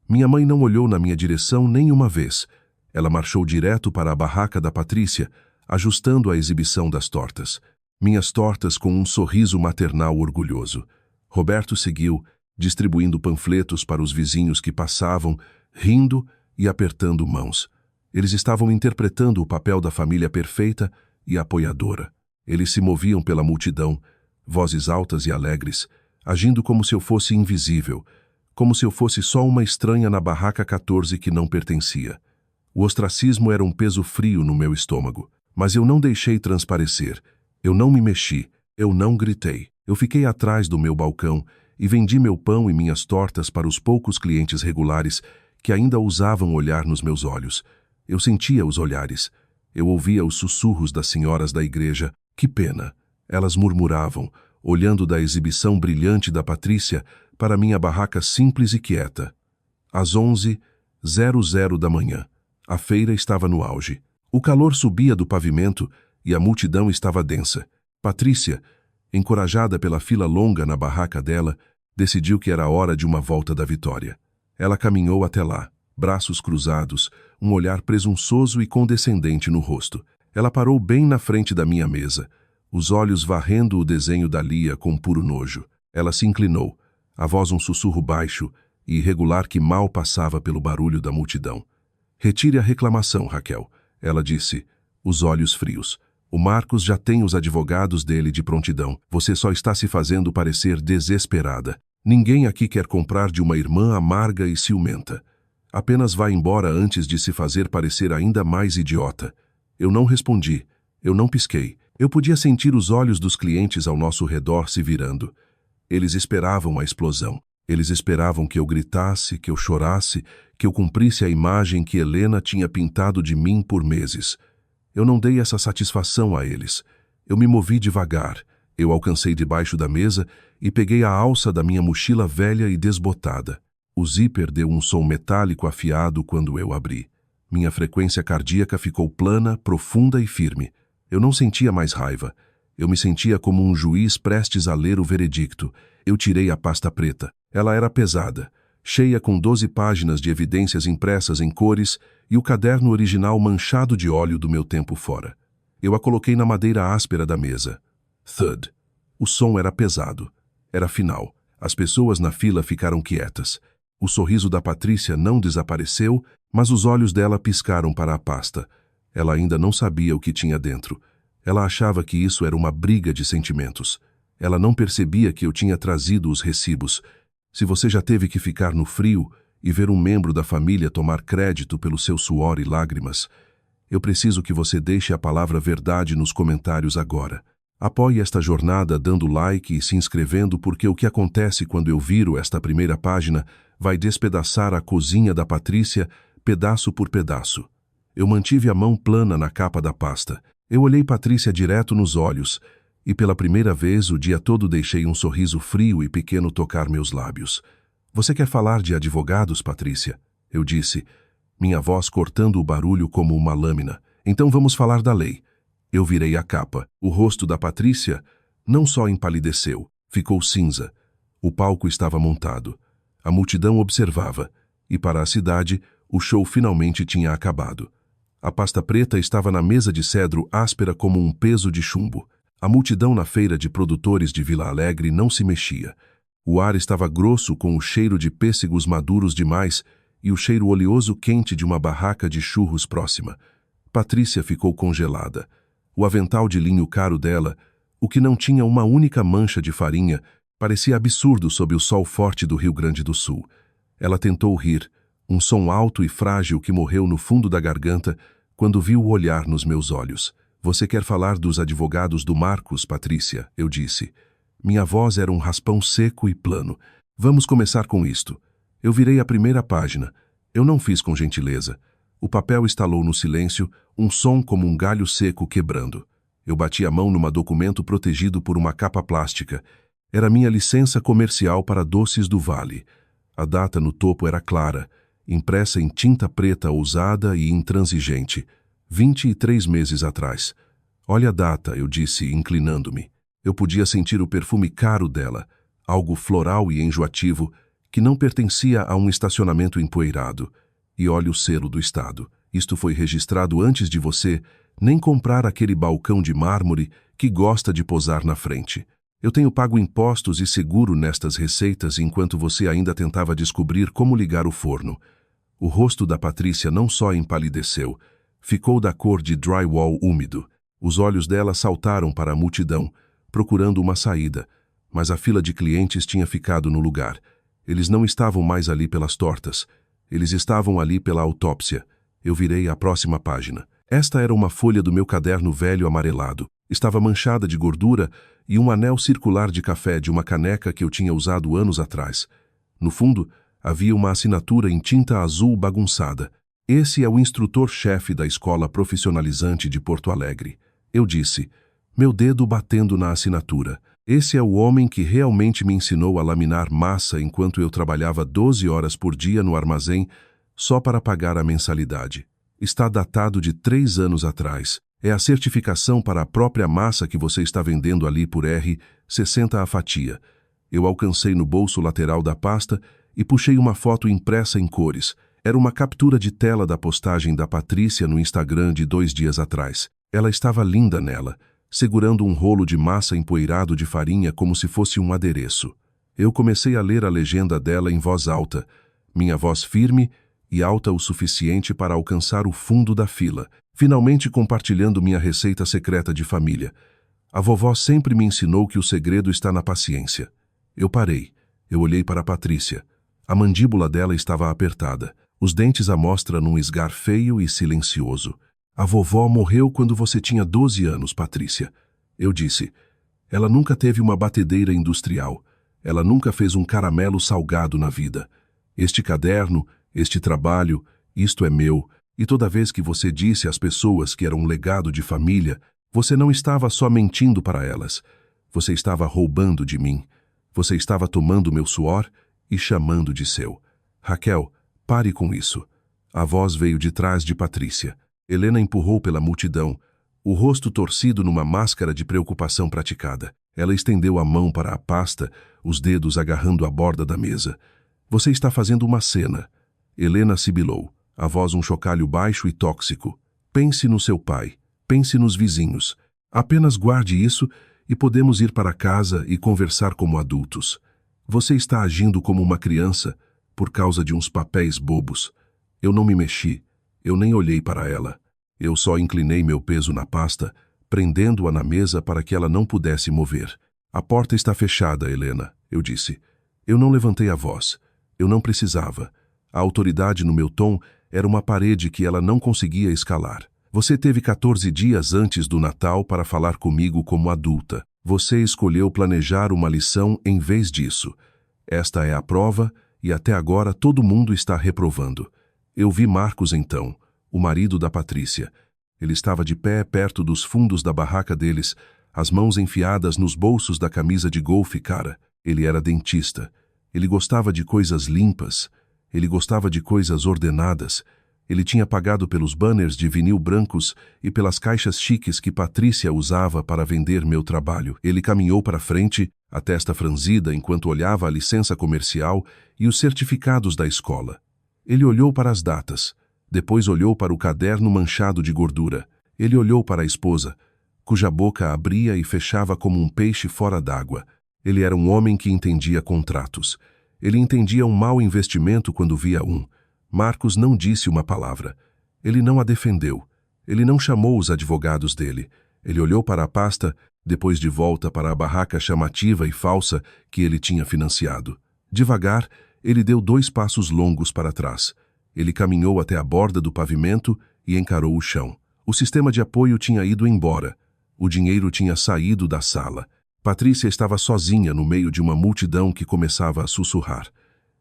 Minha mãe não olhou na minha direção nem uma vez. Ela marchou direto para a barraca da Patrícia, ajustando a exibição das tortas. Minhas tortas com um sorriso maternal orgulhoso. Roberto seguiu, distribuindo panfletos para os vizinhos que passavam, rindo e apertando mãos. Eles estavam interpretando o papel da família perfeita e apoiadora. Eles se moviam pela multidão, vozes altas e alegres, agindo como se eu fosse invisível, como se eu fosse só uma estranha na barraca 14 que não pertencia. O ostracismo era um peso frio no meu estômago, mas eu não deixei transparecer. Eu não me mexi, eu não gritei. Eu fiquei atrás do meu balcão e vendi meu pão e minhas tortas para os poucos clientes regulares que ainda ousavam olhar nos meus olhos. Eu sentia os olhares. Eu ouvia os sussurros das senhoras da igreja. Que pena! Elas murmuravam, olhando da exibição brilhante da Patrícia para minha barraca simples e quieta. Às 11:00 da manhã, a feira estava no auge. O calor subia do pavimento e a multidão estava densa. Patrícia, encorajada pela fila longa na barraca dela, decidiu que era hora de uma volta da vitória. Ela caminhou até lá, braços cruzados, um olhar presunçoso e condescendente no rosto. Ela parou bem na frente da minha mesa, os olhos varrendo o desenho da Lia com puro nojo. Ela se inclinou, a voz um sussurro baixo e irregular que mal passava pelo barulho da multidão. Retire a reclamação, Raquel, ela disse, os olhos frios. O Marcos já tem os advogados dele de prontidão. Você só está se fazendo parecer desesperada. Ninguém aqui quer comprar de uma irmã amarga e ciumenta. Apenas vá embora antes de se fazer parecer ainda mais idiota. Eu não respondi. Eu não pisquei. Eu podia sentir os olhos dos clientes ao nosso redor se virando. Eles esperavam a explosão. Eles esperavam que eu gritasse, que eu chorasse, que eu cumprisse a imagem que Helena tinha pintado de mim por meses. Eu não dei essa satisfação a eles. Eu me movi devagar. Eu alcancei debaixo da mesa e peguei a alça da minha mochila velha e desbotada. O zíper deu um som metálico afiado quando eu abri. Minha frequência cardíaca ficou plana, profunda e firme. Eu não sentia mais raiva. Eu me sentia como um juiz prestes a ler o veredicto. Eu tirei a pasta preta. Ela era pesada, cheia com 12 páginas de evidências impressas em cores e o caderno original manchado de óleo do meu tempo fora. Eu a coloquei na madeira áspera da mesa. Thud. O som era pesado. Era final. As pessoas na fila ficaram quietas. O sorriso da Patrícia não desapareceu, mas os olhos dela piscaram para a pasta. Ela ainda não sabia o que tinha dentro. Ela achava que isso era uma briga de sentimentos. Ela não percebia que eu tinha trazido os recibos. Se você já teve que ficar no frio e ver um membro da família tomar crédito pelo seu suor e lágrimas, eu preciso que você deixe a palavra verdade nos comentários agora. Apoie esta jornada dando like e se inscrevendo, porque o que acontece quando eu viro esta primeira página vai despedaçar a cozinha da Patrícia pedaço por pedaço. Eu mantive a mão plana na capa da pasta. Eu olhei Patrícia direto nos olhos e pela primeira vez o dia todo deixei um sorriso frio e pequeno tocar meus lábios. Você quer falar de advogados, Patrícia? Eu disse, minha voz cortando o barulho como uma lâmina. Então vamos falar da lei. Eu virei a capa. O rosto da Patrícia não só empalideceu, ficou cinza. O palco estava montado. A multidão observava, e para a cidade, o show finalmente tinha acabado. A pasta preta estava na mesa de cedro áspera como um peso de chumbo. A multidão na feira de produtores de Vila Alegre não se mexia. O ar estava grosso com o cheiro de pêssegos maduros demais e o cheiro oleoso quente de uma barraca de churros próxima. Patrícia ficou congelada. O avental de linho caro dela, o que não tinha uma única mancha de farinha, parecia absurdo sob o sol forte do Rio Grande do Sul. Ela tentou rir, um som alto e frágil que morreu no fundo da garganta quando viu o olhar nos meus olhos. Você quer falar dos advogados do Marcos, Patrícia? Eu disse. Minha voz era um raspão seco e plano. Vamos começar com isto. Eu virei a primeira página. Eu não fiz com gentileza. O papel estalou no silêncio, um som como um galho seco quebrando. Eu bati a mão num documento protegido por uma capa plástica. Era minha licença comercial para Doces do Vale. A data no topo era clara, impressa em tinta preta ousada e intransigente. 23 meses atrás. Olha a data, eu disse, inclinando-me. Eu podia sentir o perfume caro dela, algo floral e enjoativo, que não pertencia a um estacionamento empoeirado. E olha o selo do Estado. Isto foi registrado antes de você nem comprar aquele balcão de mármore que gosta de posar na frente. Eu tenho pago impostos e seguro nestas receitas enquanto você ainda tentava descobrir como ligar o forno. O rosto da Patrícia não só empalideceu, ficou da cor de drywall úmido. Os olhos dela saltaram para a multidão, procurando uma saída, mas a fila de clientes tinha ficado no lugar. Eles não estavam mais ali pelas tortas. Eles estavam ali pela autópsia. Eu virei à próxima página. Esta era uma folha do meu caderno velho amarelado. Estava manchada de gordura e um anel circular de café de uma caneca que eu tinha usado anos atrás. No fundo, havia uma assinatura em tinta azul bagunçada. Esse é o instrutor-chefe da escola profissionalizante de Porto Alegre. Eu disse, meu dedo batendo na assinatura. Esse é o homem que realmente me ensinou a laminar massa enquanto eu trabalhava 12 horas por dia no armazém só para pagar a mensalidade. Está datado de 3 anos atrás. É a certificação para a própria massa que você está vendendo ali por R$60 a fatia. Eu alcancei no bolso lateral da pasta e puxei uma foto impressa em cores. Era uma captura de tela da postagem da Patrícia no Instagram de 2 dias atrás. Ela estava linda nela, segurando um rolo de massa empoeirado de farinha como se fosse um adereço. Eu comecei a ler a legenda dela em voz alta, minha voz firme e alta o suficiente para alcançar o fundo da fila, finalmente compartilhando minha receita secreta de família. A vovó sempre me ensinou que o segredo está na paciência. Eu parei. Eu olhei para a Patrícia. A mandíbula dela estava apertada, os dentes à mostra num esgar feio e silencioso. A vovó morreu quando você tinha 12 anos, Patrícia. Eu disse. Ela nunca teve uma batedeira industrial. Ela nunca fez um caramelo salgado na vida. Este caderno, este trabalho, isto é meu. E toda vez que você disse às pessoas que era um legado de família, você não estava só mentindo para elas. Você estava roubando de mim. Você estava tomando meu suor e chamando de seu. Raquel, pare com isso. A voz veio de trás de Patrícia. Helena empurrou pela multidão, o rosto torcido numa máscara de preocupação praticada. Ela estendeu a mão para a pasta, os dedos agarrando a borda da mesa. Você está fazendo uma cena. Helena sibilou, a voz um chocalho baixo e tóxico. Pense no seu pai, pense nos vizinhos. Apenas guarde isso e podemos ir para casa e conversar como adultos. Você está agindo como uma criança por causa de uns papéis bobos. Eu não me mexi, eu nem olhei para ela. Eu só inclinei meu peso na pasta, prendendo-a na mesa para que ela não pudesse mover. A porta está fechada, Helena, eu disse. Eu não levantei a voz. Eu não precisava. A autoridade no meu tom era uma parede que ela não conseguia escalar. Você teve 14 dias antes do Natal para falar comigo como adulta. Você escolheu planejar uma lição em vez disso. Esta é a prova e até agora todo mundo está reprovando. Eu vi Marcos então, o marido da Patrícia. Ele estava de pé perto dos fundos da barraca deles, as mãos enfiadas nos bolsos da camisa de golfe cara. Ele era dentista. Ele gostava de coisas limpas. Ele gostava de coisas ordenadas. Ele tinha pagado pelos banners de vinil brancos e pelas caixas chiques que Patrícia usava para vender meu trabalho. Ele caminhou para frente, a testa franzida enquanto olhava a licença comercial e os certificados da escola. Ele olhou para as datas. Depois olhou para o caderno manchado de gordura. Ele olhou para a esposa, cuja boca abria e fechava como um peixe fora d'água. Ele era um homem que entendia contratos. Ele entendia um mau investimento quando via um. Marcos não disse uma palavra. Ele não a defendeu. Ele não chamou os advogados dele. Ele olhou para a pasta, depois de volta para a barraca chamativa e falsa que ele tinha financiado. Devagar, ele deu 2 passos longos para trás. Ele caminhou até a borda do pavimento e encarou o chão. O sistema de apoio tinha ido embora. O dinheiro tinha saído da sala. Patrícia estava sozinha no meio de uma multidão que começava a sussurrar.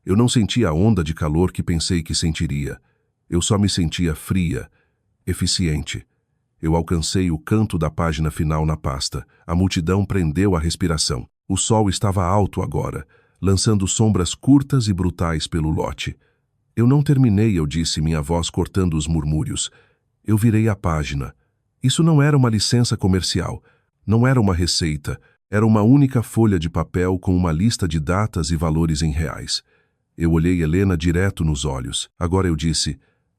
Eu não sentia a onda de calor que pensei que sentiria. Eu só me sentia fria, eficiente. Eu alcancei o canto da página final na pasta. A multidão prendeu a respiração. O sol estava alto agora, lançando sombras curtas e brutais pelo lote. Eu não terminei, eu disse, minha voz cortando os murmúrios. Eu virei a página. Isso não era uma licença comercial. Não era uma receita. Era uma única folha de papel com uma lista de datas e valores em reais. Eu olhei Helena direto nos olhos. Agora eu disse,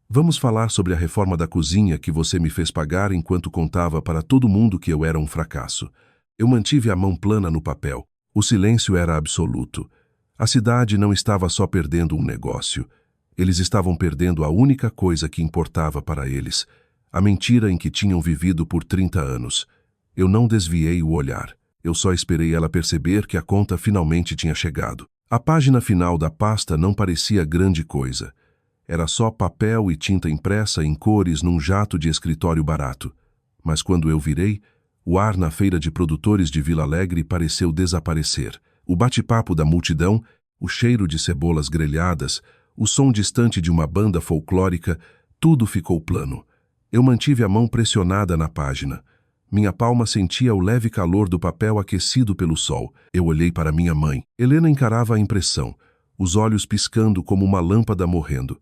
vamos falar sobre a reforma da cozinha que você me fez pagar enquanto contava para todo mundo que eu era um fracasso. Eu mantive a mão plana no papel. O silêncio era absoluto. A cidade não estava só perdendo um negócio. Eles estavam perdendo a única coisa que importava para eles, a mentira em que tinham vivido por 30 anos. Eu não desviei o olhar. Eu só esperei ela perceber que a conta finalmente tinha chegado. A página final da pasta não parecia grande coisa. Era só papel e tinta impressa em cores num jato de escritório barato. Mas quando eu virei, o ar na feira de produtores de Vila Alegre pareceu desaparecer. O bate-papo da multidão, o cheiro de cebolas grelhadas, o som distante de uma banda folclórica, tudo ficou plano. Eu mantive a mão pressionada na página. Minha palma sentia o leve calor do papel aquecido pelo sol. Eu olhei para minha mãe. Helena encarava a impressão, os olhos piscando como uma lâmpada morrendo.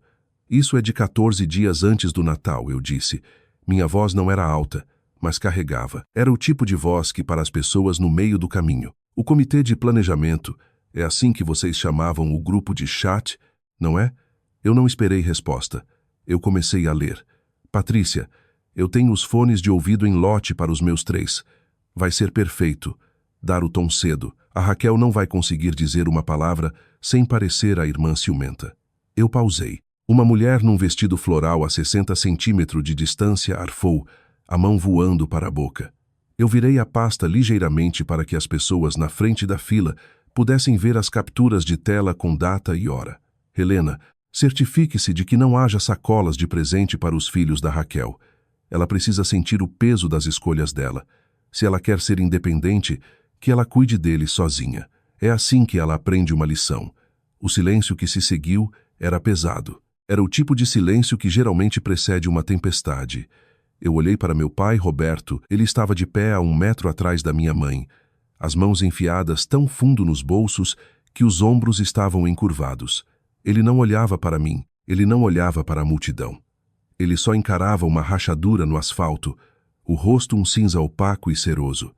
Isso é de 14 dias antes do Natal, eu disse. Minha voz não era alta, mas carregava. Era o tipo de voz que para as pessoas no meio do caminho. O comitê de planejamento, é assim que vocês chamavam o grupo de chat, não é? Eu não esperei resposta. Eu comecei a ler. Patrícia, eu tenho os fones de ouvido em lote para os meus 3. Vai ser perfeito. Dar o tom cedo. A Raquel não vai conseguir dizer uma palavra sem parecer a irmã ciumenta. Eu pausei. Uma mulher num vestido floral a 60 centímetros de distância arfou, a mão voando para a boca. Eu virei a pasta ligeiramente para que as pessoas na frente da fila pudessem ver as capturas de tela com data e hora. Helena, certifique-se de que não haja sacolas de presente para os filhos da Raquel. Ela precisa sentir o peso das escolhas dela. Se ela quer ser independente, que ela cuide dele sozinha. É assim que ela aprende uma lição. O silêncio que se seguiu era pesado. Era o tipo de silêncio que geralmente precede uma tempestade. Eu olhei para meu pai, Roberto. Ele estava de pé a 1 metro atrás da minha mãe, as mãos enfiadas tão fundo nos bolsos que os ombros estavam encurvados. Ele não olhava para mim, ele não olhava para a multidão. Ele só encarava uma rachadura no asfalto, o rosto um cinza opaco e ceroso.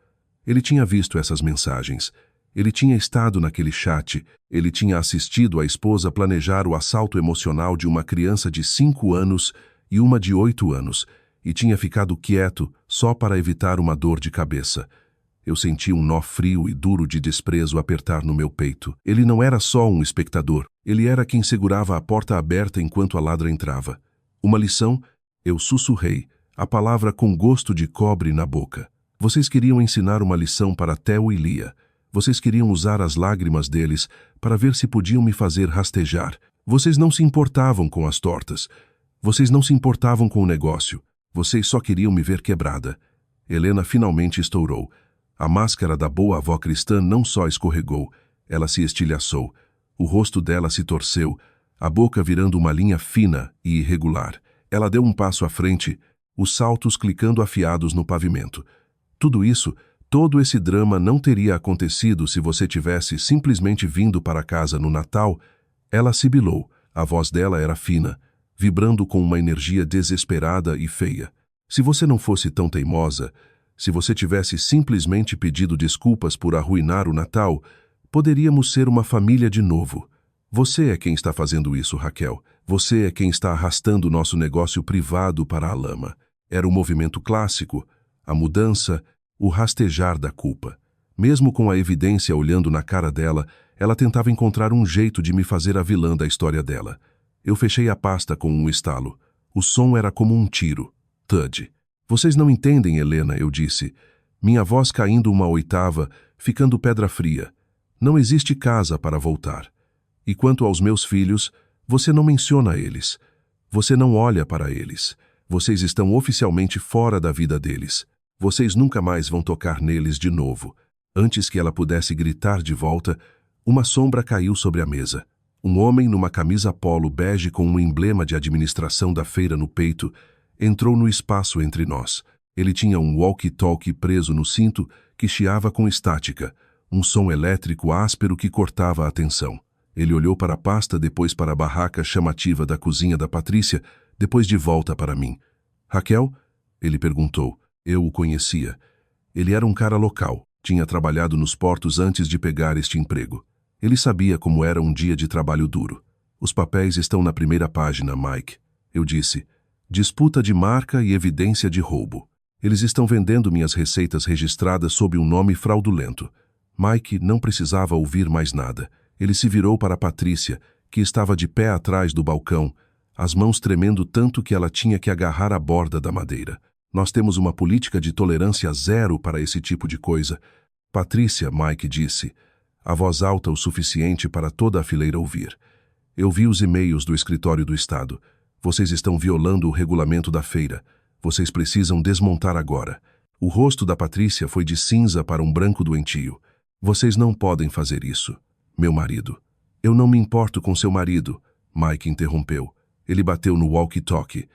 Ele tinha visto essas mensagens. Ele tinha estado naquele chat. Ele tinha assistido a esposa planejar o assalto emocional de uma criança de 5 anos e uma de 8 anos, e tinha ficado quieto só para evitar uma dor de cabeça. Eu senti um nó frio e duro de desprezo apertar no meu peito. Ele não era só um espectador. Ele era quem segurava a porta aberta enquanto a ladra entrava. Uma lição? Eu sussurrei, a palavra com gosto de cobre na boca. Vocês queriam ensinar uma lição para Theo e Lia. Vocês queriam usar as lágrimas deles para ver se podiam me fazer rastejar. Vocês não se importavam com as tortas. Vocês não se importavam com o negócio. Vocês só queriam me ver quebrada. Helena finalmente estourou. A máscara da boa avó cristã não só escorregou, ela se estilhaçou. O rosto dela se torceu, a boca virando uma linha fina e irregular. Ela deu um passo à frente, os saltos clicando afiados no pavimento. Tudo isso, todo esse drama não teria acontecido se você tivesse simplesmente vindo para casa no Natal. Ela sibilou, a voz dela era fina. vibrando com uma energia desesperada e feia. Se você não fosse tão teimosa, se você tivesse simplesmente pedido desculpas por arruinar o Natal, poderíamos ser uma família de novo. Você é quem está fazendo isso, Raquel. Você é quem está arrastando nosso negócio privado para a lama. Era o movimento clássico, a mudança, o rastejar da culpa. Mesmo com a evidência olhando na cara dela, ela tentava encontrar um jeito de me fazer a vilã da história dela. Eu fechei a pasta com um estalo. O som era como um tiro. Thud. Vocês não entendem, Helena, eu disse. Minha voz caindo uma oitava, ficando pedra fria. Não existe casa para voltar. E quanto aos meus filhos, você não menciona eles. Você não olha para eles. Vocês estão oficialmente fora da vida deles. Vocês nunca mais vão tocar neles de novo. Antes que ela pudesse gritar de volta, uma sombra caiu sobre a mesa. Um homem numa camisa polo bege com um emblema de administração da feira no peito entrou no espaço entre nós. Ele tinha um walkie-talkie preso no cinto que chiava com estática, um som elétrico áspero que cortava a atenção. Ele olhou para a pasta, depois para a barraca chamativa da cozinha da Patrícia, depois de volta para mim. Raquel? Ele perguntou. Eu o conhecia. Ele era um cara local. Tinha trabalhado nos portos antes de pegar este emprego. Ele sabia como era um dia de trabalho duro. Os papéis estão na primeira página, Mike. Eu disse. Disputa de marca e evidência de roubo. Eles estão vendendo minhas receitas registradas sob um nome fraudulento. Mike não precisava ouvir mais nada. Ele se virou para Patrícia, que estava de pé atrás do balcão, as mãos tremendo tanto que ela tinha que agarrar a borda da madeira. Nós temos uma política de tolerância zero para esse tipo de coisa. Patrícia, Mike disse, a voz alta o suficiente para toda a fileira ouvir. Eu vi os e-mails do escritório do Estado. Vocês estão violando o regulamento da feira. Vocês precisam desmontar agora. O rosto da Patrícia foi de cinza para um branco doentio. Vocês não podem fazer isso. Meu marido. Eu não me importo com seu marido, Mike interrompeu. Ele bateu no walkie-talkie.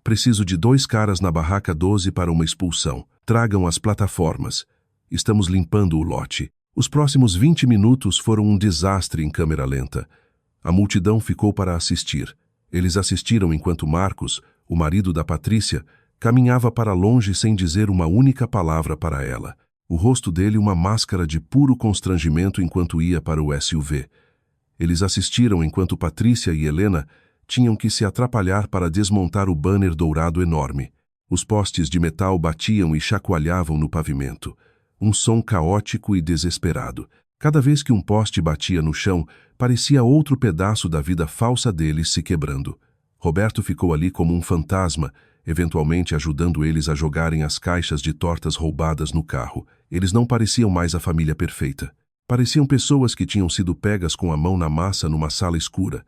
Preciso de 2 caras na barraca 12 para uma expulsão. Tragam as plataformas. Estamos limpando o lote. Os próximos 20 minutos foram um desastre em câmera lenta. A multidão ficou para assistir. Eles assistiram enquanto Marcos, o marido da Patrícia, caminhava para longe sem dizer uma única palavra para ela. O rosto dele uma máscara de puro constrangimento enquanto ia para o SUV. Eles assistiram enquanto Patrícia e Helena tinham que se atrapalhar para desmontar o banner dourado enorme. Os postes de metal batiam e chacoalhavam no pavimento. Um som caótico e desesperado. Cada vez que um poste batia no chão, parecia outro pedaço da vida falsa deles se quebrando. Roberto ficou ali como um fantasma, eventualmente ajudando eles a jogarem as caixas de tortas roubadas no carro. Eles não pareciam mais a família perfeita. Pareciam pessoas que tinham sido pegas com a mão na massa numa sala escura.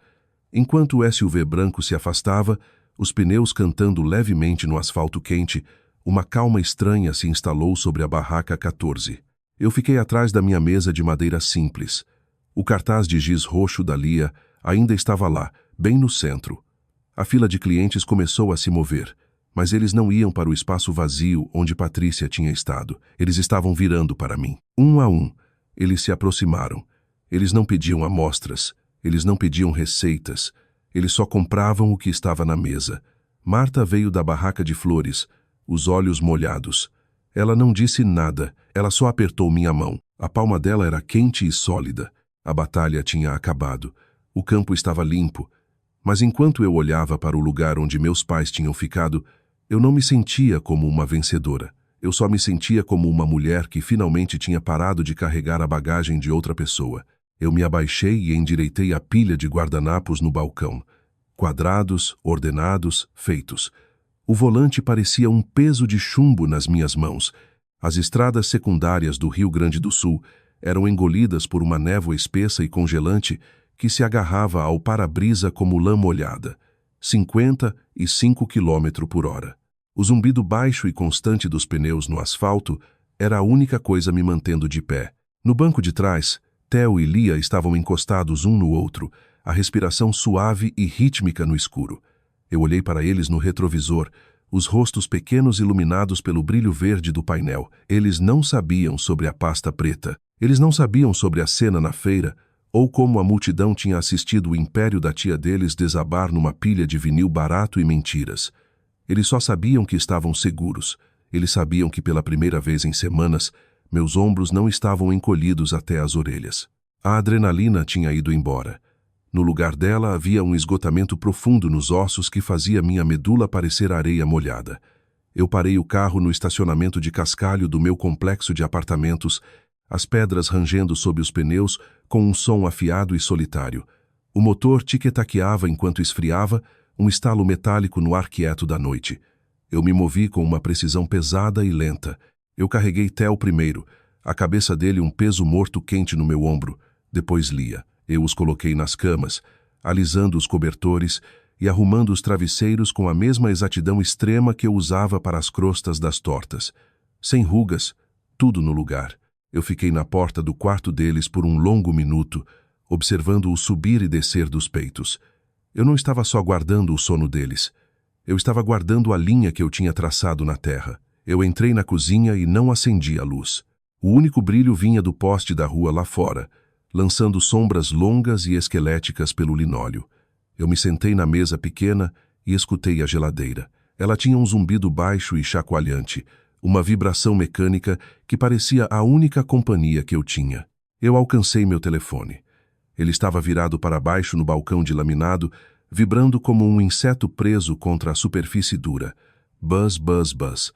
Enquanto o SUV branco se afastava, os pneus cantando levemente no asfalto quente, uma calma estranha se instalou sobre a barraca 14. Eu fiquei atrás da minha mesa de madeira simples. O cartaz de giz roxo da Lia ainda estava lá, bem no centro. A fila de clientes começou a se mover, mas eles não iam para o espaço vazio onde Patrícia tinha estado. Eles estavam virando para mim. Um a um, eles se aproximaram. Eles não pediam amostras, eles não pediam receitas, eles só compravam o que estava na mesa. Marta veio da barraca de flores, os olhos molhados. Ela não disse nada, ela só apertou minha mão. A palma dela era quente e sólida. A batalha tinha acabado. O campo estava limpo. Mas enquanto eu olhava para o lugar onde meus pais tinham ficado, eu não me sentia como uma vencedora. Eu só me sentia como uma mulher que finalmente tinha parado de carregar a bagagem de outra pessoa. Eu me abaixei e endireitei a pilha de guardanapos no balcão. Quadrados, ordenados, feitos. O volante parecia um peso de chumbo nas minhas mãos. As estradas secundárias do Rio Grande do Sul eram engolidas por uma névoa espessa e congelante que se agarrava ao para-brisa como lã molhada. 55 km/h. O zumbido baixo e constante dos pneus no asfalto era a única coisa me mantendo de pé. No banco de trás, Theo e Lia estavam encostados um no outro, a respiração suave e rítmica no escuro. Eu olhei para eles no retrovisor, os rostos pequenos iluminados pelo brilho verde do painel. Eles não sabiam sobre a pasta preta. Eles não sabiam sobre a cena na feira, ou como a multidão tinha assistido o império da tia deles desabar numa pilha de vinil barato e mentiras. Eles só sabiam que estavam seguros. Eles sabiam que pela primeira vez em semanas, meus ombros não estavam encolhidos até as orelhas. A adrenalina tinha ido embora. No lugar dela havia um esgotamento profundo nos ossos que fazia minha medula parecer areia molhada. Eu parei o carro no estacionamento de cascalho do meu complexo de apartamentos, as pedras rangendo sob os pneus com um som afiado e solitário. O motor tiquetaqueava enquanto esfriava, um estalo metálico no ar quieto da noite. Eu me movi com uma precisão pesada e lenta. Eu carreguei Theo primeiro, a cabeça dele um peso morto quente no meu ombro, depois Lia. Eu os coloquei nas camas, alisando os cobertores e arrumando os travesseiros com a mesma exatidão extrema que eu usava para as crostas das tortas. Sem rugas, tudo no lugar. Eu fiquei na porta do quarto deles por um longo minuto, observando o subir e descer dos peitos. Eu não estava só guardando o sono deles. Eu estava guardando a linha que eu tinha traçado na terra. Eu entrei na cozinha e não acendi a luz. O único brilho vinha do poste da rua lá fora, lançando sombras longas e esqueléticas pelo linóleo. Eu me sentei na mesa pequena e escutei a geladeira. Ela tinha um zumbido baixo e chacoalhante, uma vibração mecânica que parecia a única companhia que eu tinha. Eu alcancei meu telefone. Ele estava virado para baixo no balcão de laminado, vibrando como um inseto preso contra a superfície dura. Buzz, buzz, buzz.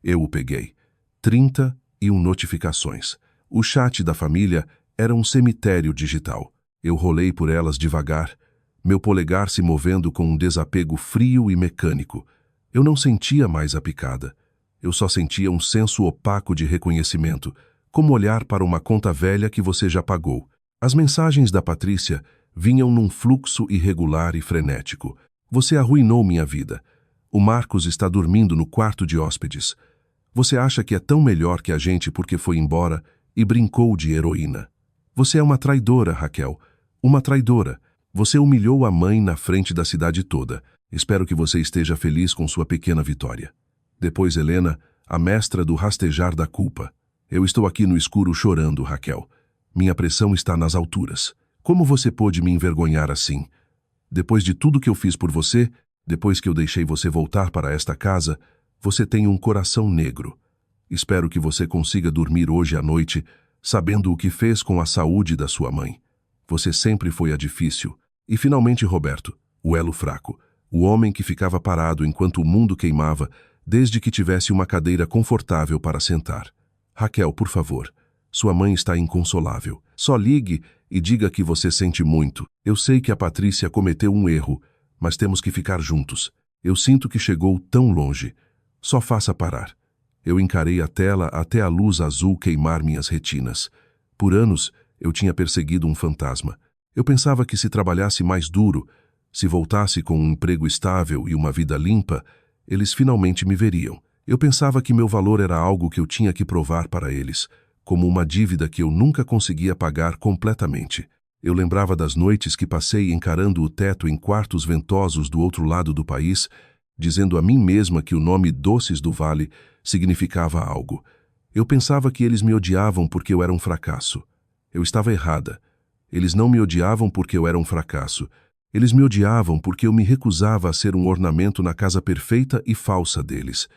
Eu o peguei. 31 notificações. O chat da família era um cemitério digital. Eu rolei por elas devagar, meu polegar se movendo com um desapego frio e mecânico. Eu não sentia mais a picada. Eu só sentia um senso opaco de reconhecimento, como olhar para uma conta velha que você já pagou. As mensagens da Patrícia vinham num fluxo irregular e frenético. Você arruinou minha vida. O Marcos está dormindo no quarto de hóspedes. Você acha que é tão melhor que a gente porque foi embora e brincou de heroína. Você é uma traidora, Raquel. Uma traidora. Você humilhou a mãe na frente da cidade toda. Espero que você esteja feliz com sua pequena vitória. Depois Helena, a mestra do rastejar da culpa. Eu estou aqui no escuro chorando, Raquel. Minha pressão está nas alturas. Como você pôde me envergonhar assim? Depois de tudo que eu fiz por você, depois que eu deixei você voltar para esta casa, você tem um coração negro. Espero que você consiga dormir hoje à noite, sabendo o que fez com a saúde da sua mãe. Você sempre foi a difícil. E finalmente Roberto, o elo fraco, o homem que ficava parado enquanto o mundo queimava, desde que tivesse uma cadeira confortável para sentar. Raquel, por favor, sua mãe está inconsolável. Só ligue e diga que você sente muito. Eu sei que a Patrícia cometeu um erro, mas temos que ficar juntos. Eu sinto que chegou tão longe. Só faça parar. Eu encarei a tela até a luz azul queimar minhas retinas. Por anos, eu tinha perseguido um fantasma. Eu pensava que se trabalhasse mais duro, se voltasse com um emprego estável e uma vida limpa, eles finalmente me veriam. Eu pensava que meu valor era algo que eu tinha que provar para eles, como uma dívida que eu nunca conseguia pagar completamente. Eu lembrava das noites que passei encarando o teto em quartos ventosos do outro lado do país, dizendo a mim mesma que o nome Doces do Vale significava algo. Eu pensava que eles me odiavam porque eu era um fracasso. Eu estava errada. Eles não me odiavam porque eu era um fracasso. Eles me odiavam porque eu me recusava a ser um ornamento na casa perfeita e falsa deles.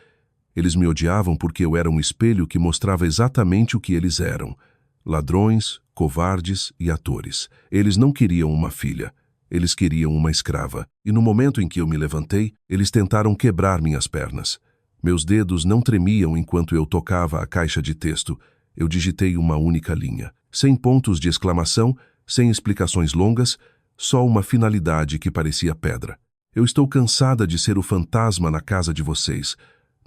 Eles me odiavam porque eu era um espelho que mostrava exatamente o que eles eram. Ladrões, covardes e atores. Eles não queriam uma filha. Eles queriam uma escrava. E no momento em que eu me levantei, eles tentaram quebrar minhas pernas. Meus dedos não tremiam enquanto eu tocava a caixa de texto. Eu digitei uma única linha. Sem pontos de exclamação, sem explicações longas, só uma finalidade que parecia pedra. Eu estou cansada de ser o fantasma na casa de vocês.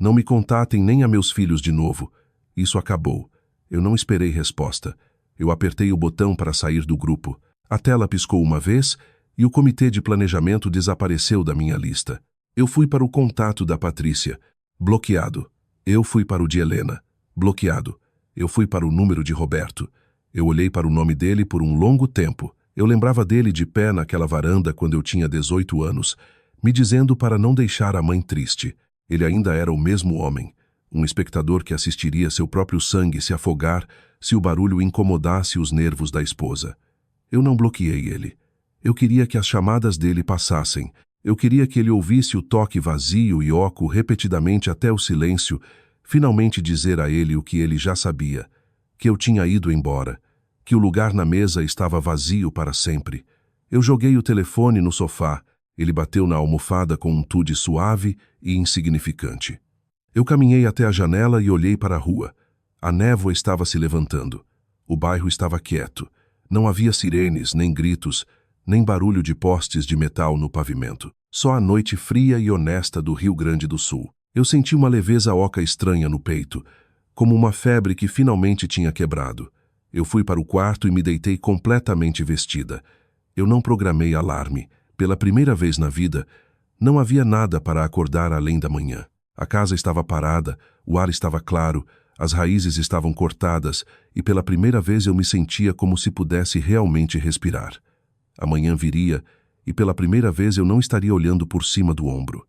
Não me contatem nem a meus filhos de novo. Isso acabou. Eu não esperei resposta. Eu apertei o botão para sair do grupo. A tela piscou uma vez e o comitê de planejamento desapareceu da minha lista. Eu fui para o contato da Patrícia. Bloqueado. Eu fui para o de Helena. Bloqueado. Eu fui para o número de Roberto. Eu olhei para o nome dele por um longo tempo. Eu lembrava dele de pé naquela varanda quando eu tinha 18 anos, me dizendo para não deixar a mãe triste. Ele ainda era o mesmo homem, um espectador que assistiria seu próprio sangue se afogar se o barulho incomodasse os nervos da esposa. Eu não bloqueei ele. Eu queria que as chamadas dele passassem. Eu queria que ele ouvisse o toque vazio e oco repetidamente até o silêncio, finalmente dizer a ele o que ele já sabia, que eu tinha ido embora, que o lugar na mesa estava vazio para sempre. Eu joguei o telefone no sofá. Ele bateu na almofada com um tude suave e insignificante. Eu caminhei até a janela e olhei para a rua. A névoa estava se levantando. O bairro estava quieto. Não havia sirenes, nem gritos, nem barulho de postes de metal no pavimento. Só a noite fria e honesta do Rio Grande do Sul. Eu senti uma leveza oca estranha no peito, como uma febre que finalmente tinha quebrado. Eu fui para o quarto e me deitei completamente vestida. Eu não programei alarme. Pela primeira vez na vida, não havia nada para acordar além da manhã. A casa estava parada, o ar estava claro, as raízes estavam cortadas e pela primeira vez eu me sentia como se pudesse realmente respirar. Amanhã viria e pela primeira vez eu não estaria olhando por cima do ombro.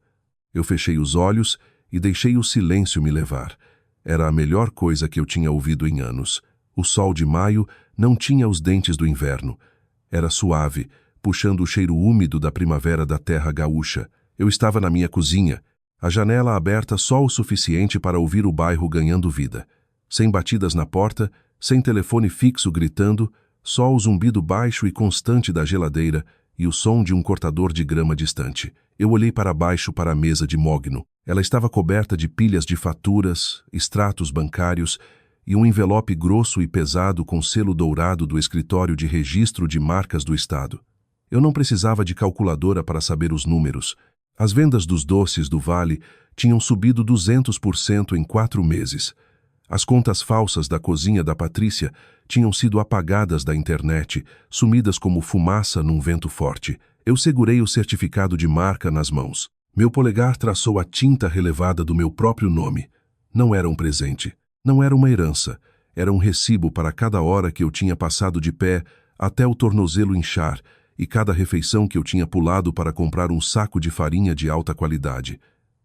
Eu fechei os olhos e deixei o silêncio me levar. Era a melhor coisa que eu tinha ouvido em anos. O sol de maio não tinha os dentes do inverno. Era suave, puxando o cheiro úmido da primavera da terra gaúcha. Eu estava na minha cozinha, a janela aberta só o suficiente para ouvir o bairro ganhando vida. Sem batidas na porta, sem telefone fixo gritando, só o zumbido baixo e constante da geladeira e o som de um cortador de grama distante. Eu olhei para baixo para a mesa de mogno. Ela estava coberta de pilhas de faturas, extratos bancários e um envelope grosso e pesado com selo dourado do escritório de registro de marcas do estado. Eu não precisava de calculadora para saber os números. As vendas dos doces do Vale tinham subido 200% em 4 meses. As contas falsas da cozinha da Patrícia tinham sido apagadas da internet, sumidas como fumaça num vento forte. Eu segurei o certificado de marca nas mãos. Meu polegar traçou a tinta relevada do meu próprio nome. Não era um presente. Não era uma herança. Era um recibo para cada hora que eu tinha passado de pé até o tornozelo inchar e cada refeição que eu tinha pulado para comprar um saco de farinha de alta qualidade.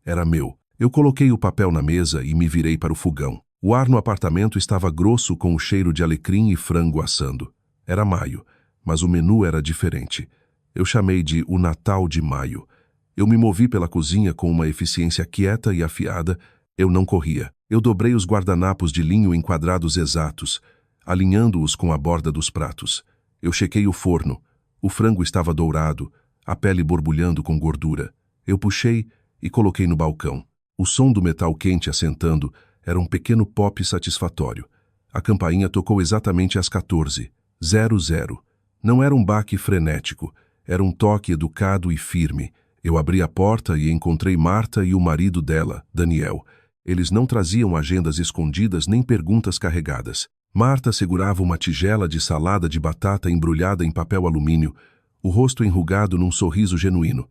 Era meu. Eu coloquei o papel na mesa e me virei para o fogão. O ar no apartamento estava grosso com o cheiro de alecrim e frango assando. Era maio, mas o menu era diferente. Eu chamei de o Natal de Maio. Eu me movi pela cozinha com uma eficiência quieta e afiada. Eu não corria. Eu dobrei os guardanapos de linho em quadrados exatos, alinhando-os com a borda dos pratos. Eu chequei o forno. O frango estava dourado, a pele borbulhando com gordura. Eu puxei e coloquei no balcão. O som do metal quente assentando era um pequeno pop satisfatório. A campainha tocou exatamente às 14:00. Não era um baque frenético, era um toque educado e firme. Eu abri a porta e encontrei Marta e o marido dela, Daniel. Eles não traziam agendas escondidas nem perguntas carregadas. Marta segurava uma tigela de salada de batata embrulhada em papel alumínio, o rosto enrugado num sorriso genuíno.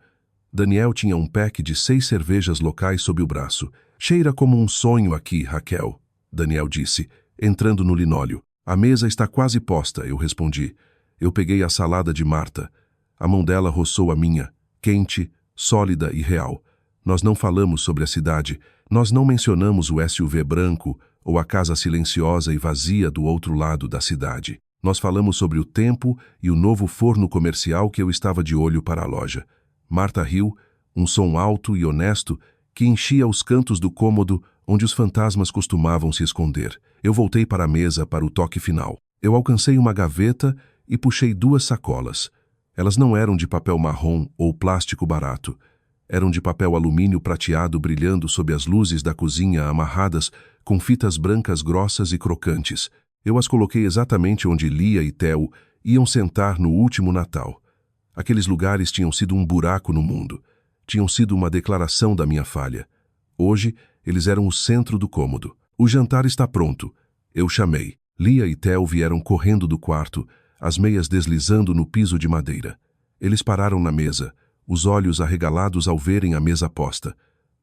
Daniel tinha um pack de 6 cervejas locais sob o braço. "Cheira como um sonho aqui, Raquel", Daniel disse, entrando no linóleo. "A mesa está quase posta", eu respondi. Eu peguei a salada de Marta. A mão dela roçou a minha, quente, sólida e real. Nós não falamos sobre a cidade. Nós não mencionamos o SUV branco ou a casa silenciosa e vazia do outro lado da cidade. Nós falamos sobre o tempo e o novo forno comercial que eu estava de olho para a loja. Marta riu, um som alto e honesto que enchia os cantos do cômodo onde os fantasmas costumavam se esconder. Eu voltei para a mesa para o toque final. Eu alcancei uma gaveta e puxei 2 sacolas. Elas não eram de papel marrom ou plástico barato. Eram de papel alumínio prateado brilhando sob as luzes da cozinha amarradas com fitas brancas grossas e crocantes. Eu as coloquei exatamente onde Lia e Theo iam sentar no último Natal. Aqueles lugares tinham sido um buraco no mundo. Tinham sido uma declaração da minha falha. Hoje, eles eram o centro do cômodo. "O jantar está pronto", eu chamei. Lia e Theo vieram correndo do quarto, as meias deslizando no piso de madeira. Eles pararam na mesa, os olhos arregalados ao verem a mesa posta.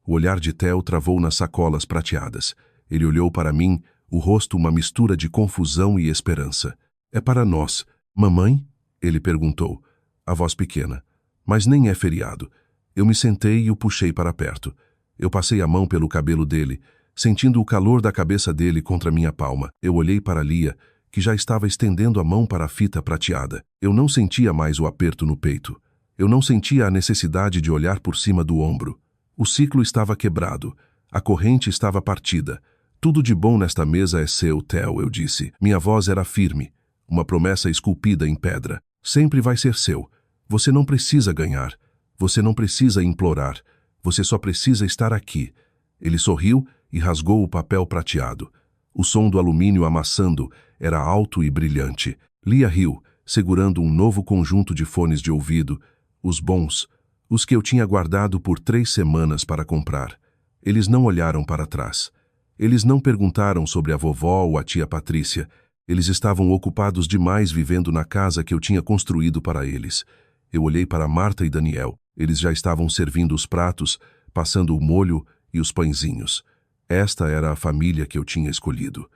O olhar de Theo travou nas sacolas prateadas. Ele olhou para mim, o rosto uma mistura de confusão e esperança. "É para nós, mamãe?", ele perguntou, a voz pequena. "Mas nem é feriado." Eu me sentei e o puxei para perto. Eu passei a mão pelo cabelo dele, sentindo o calor da cabeça dele contra minha palma. Eu olhei para Lia, que já estava estendendo a mão para a fita prateada. Eu não sentia mais o aperto no peito. Eu não sentia a necessidade de olhar por cima do ombro. O ciclo estava quebrado. A corrente estava partida. Tudo de bom nesta mesa é seu, Theo, eu disse. Minha voz era firme, uma promessa esculpida em pedra. Sempre vai ser seu. Você não precisa ganhar. Você não precisa implorar. Você só precisa estar aqui. Ele sorriu e rasgou o papel prateado. O som do alumínio amassando era alto e brilhante. Lia riu, segurando um novo conjunto de fones de ouvido, os bons, os que eu tinha guardado por 3 semanas para comprar. Eles não olharam para trás. Eles não perguntaram sobre a vovó ou a tia Patrícia. Eles estavam ocupados demais vivendo na casa que eu tinha construído para eles. Eu olhei para Marta e Daniel. Eles já estavam servindo os pratos, passando o molho e os pãezinhos. Esta era a família que eu tinha escolhido.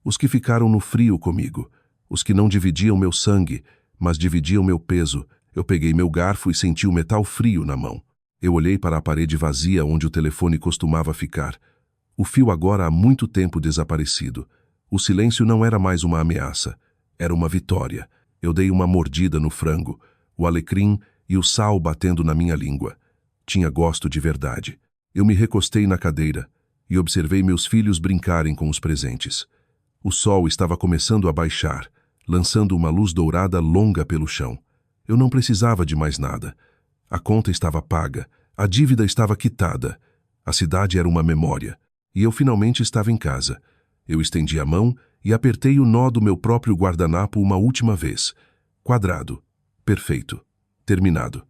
Os que ficaram no frio comigo. Os que não dividiam meu sangue, mas dividiam meu peso. Eu peguei meu garfo e senti o metal frio na mão. Eu olhei para a parede vazia onde o telefone costumava ficar. O fio agora há muito tempo desaparecido. O silêncio não era mais uma ameaça. Era uma vitória. Eu dei uma mordida no frango, o alecrim e o sal batendo na minha língua. Tinha gosto de verdade. Eu me recostei na cadeira e observei meus filhos brincarem com os presentes. O sol estava começando a baixar, lançando uma luz dourada longa pelo chão. Eu não precisava de mais nada. A conta estava paga, a dívida estava quitada. A cidade era uma memória, e eu finalmente estava em casa. Eu estendi a mão e apertei o nó do meu próprio guardanapo uma última vez. Quadrado. Perfeito. Terminado.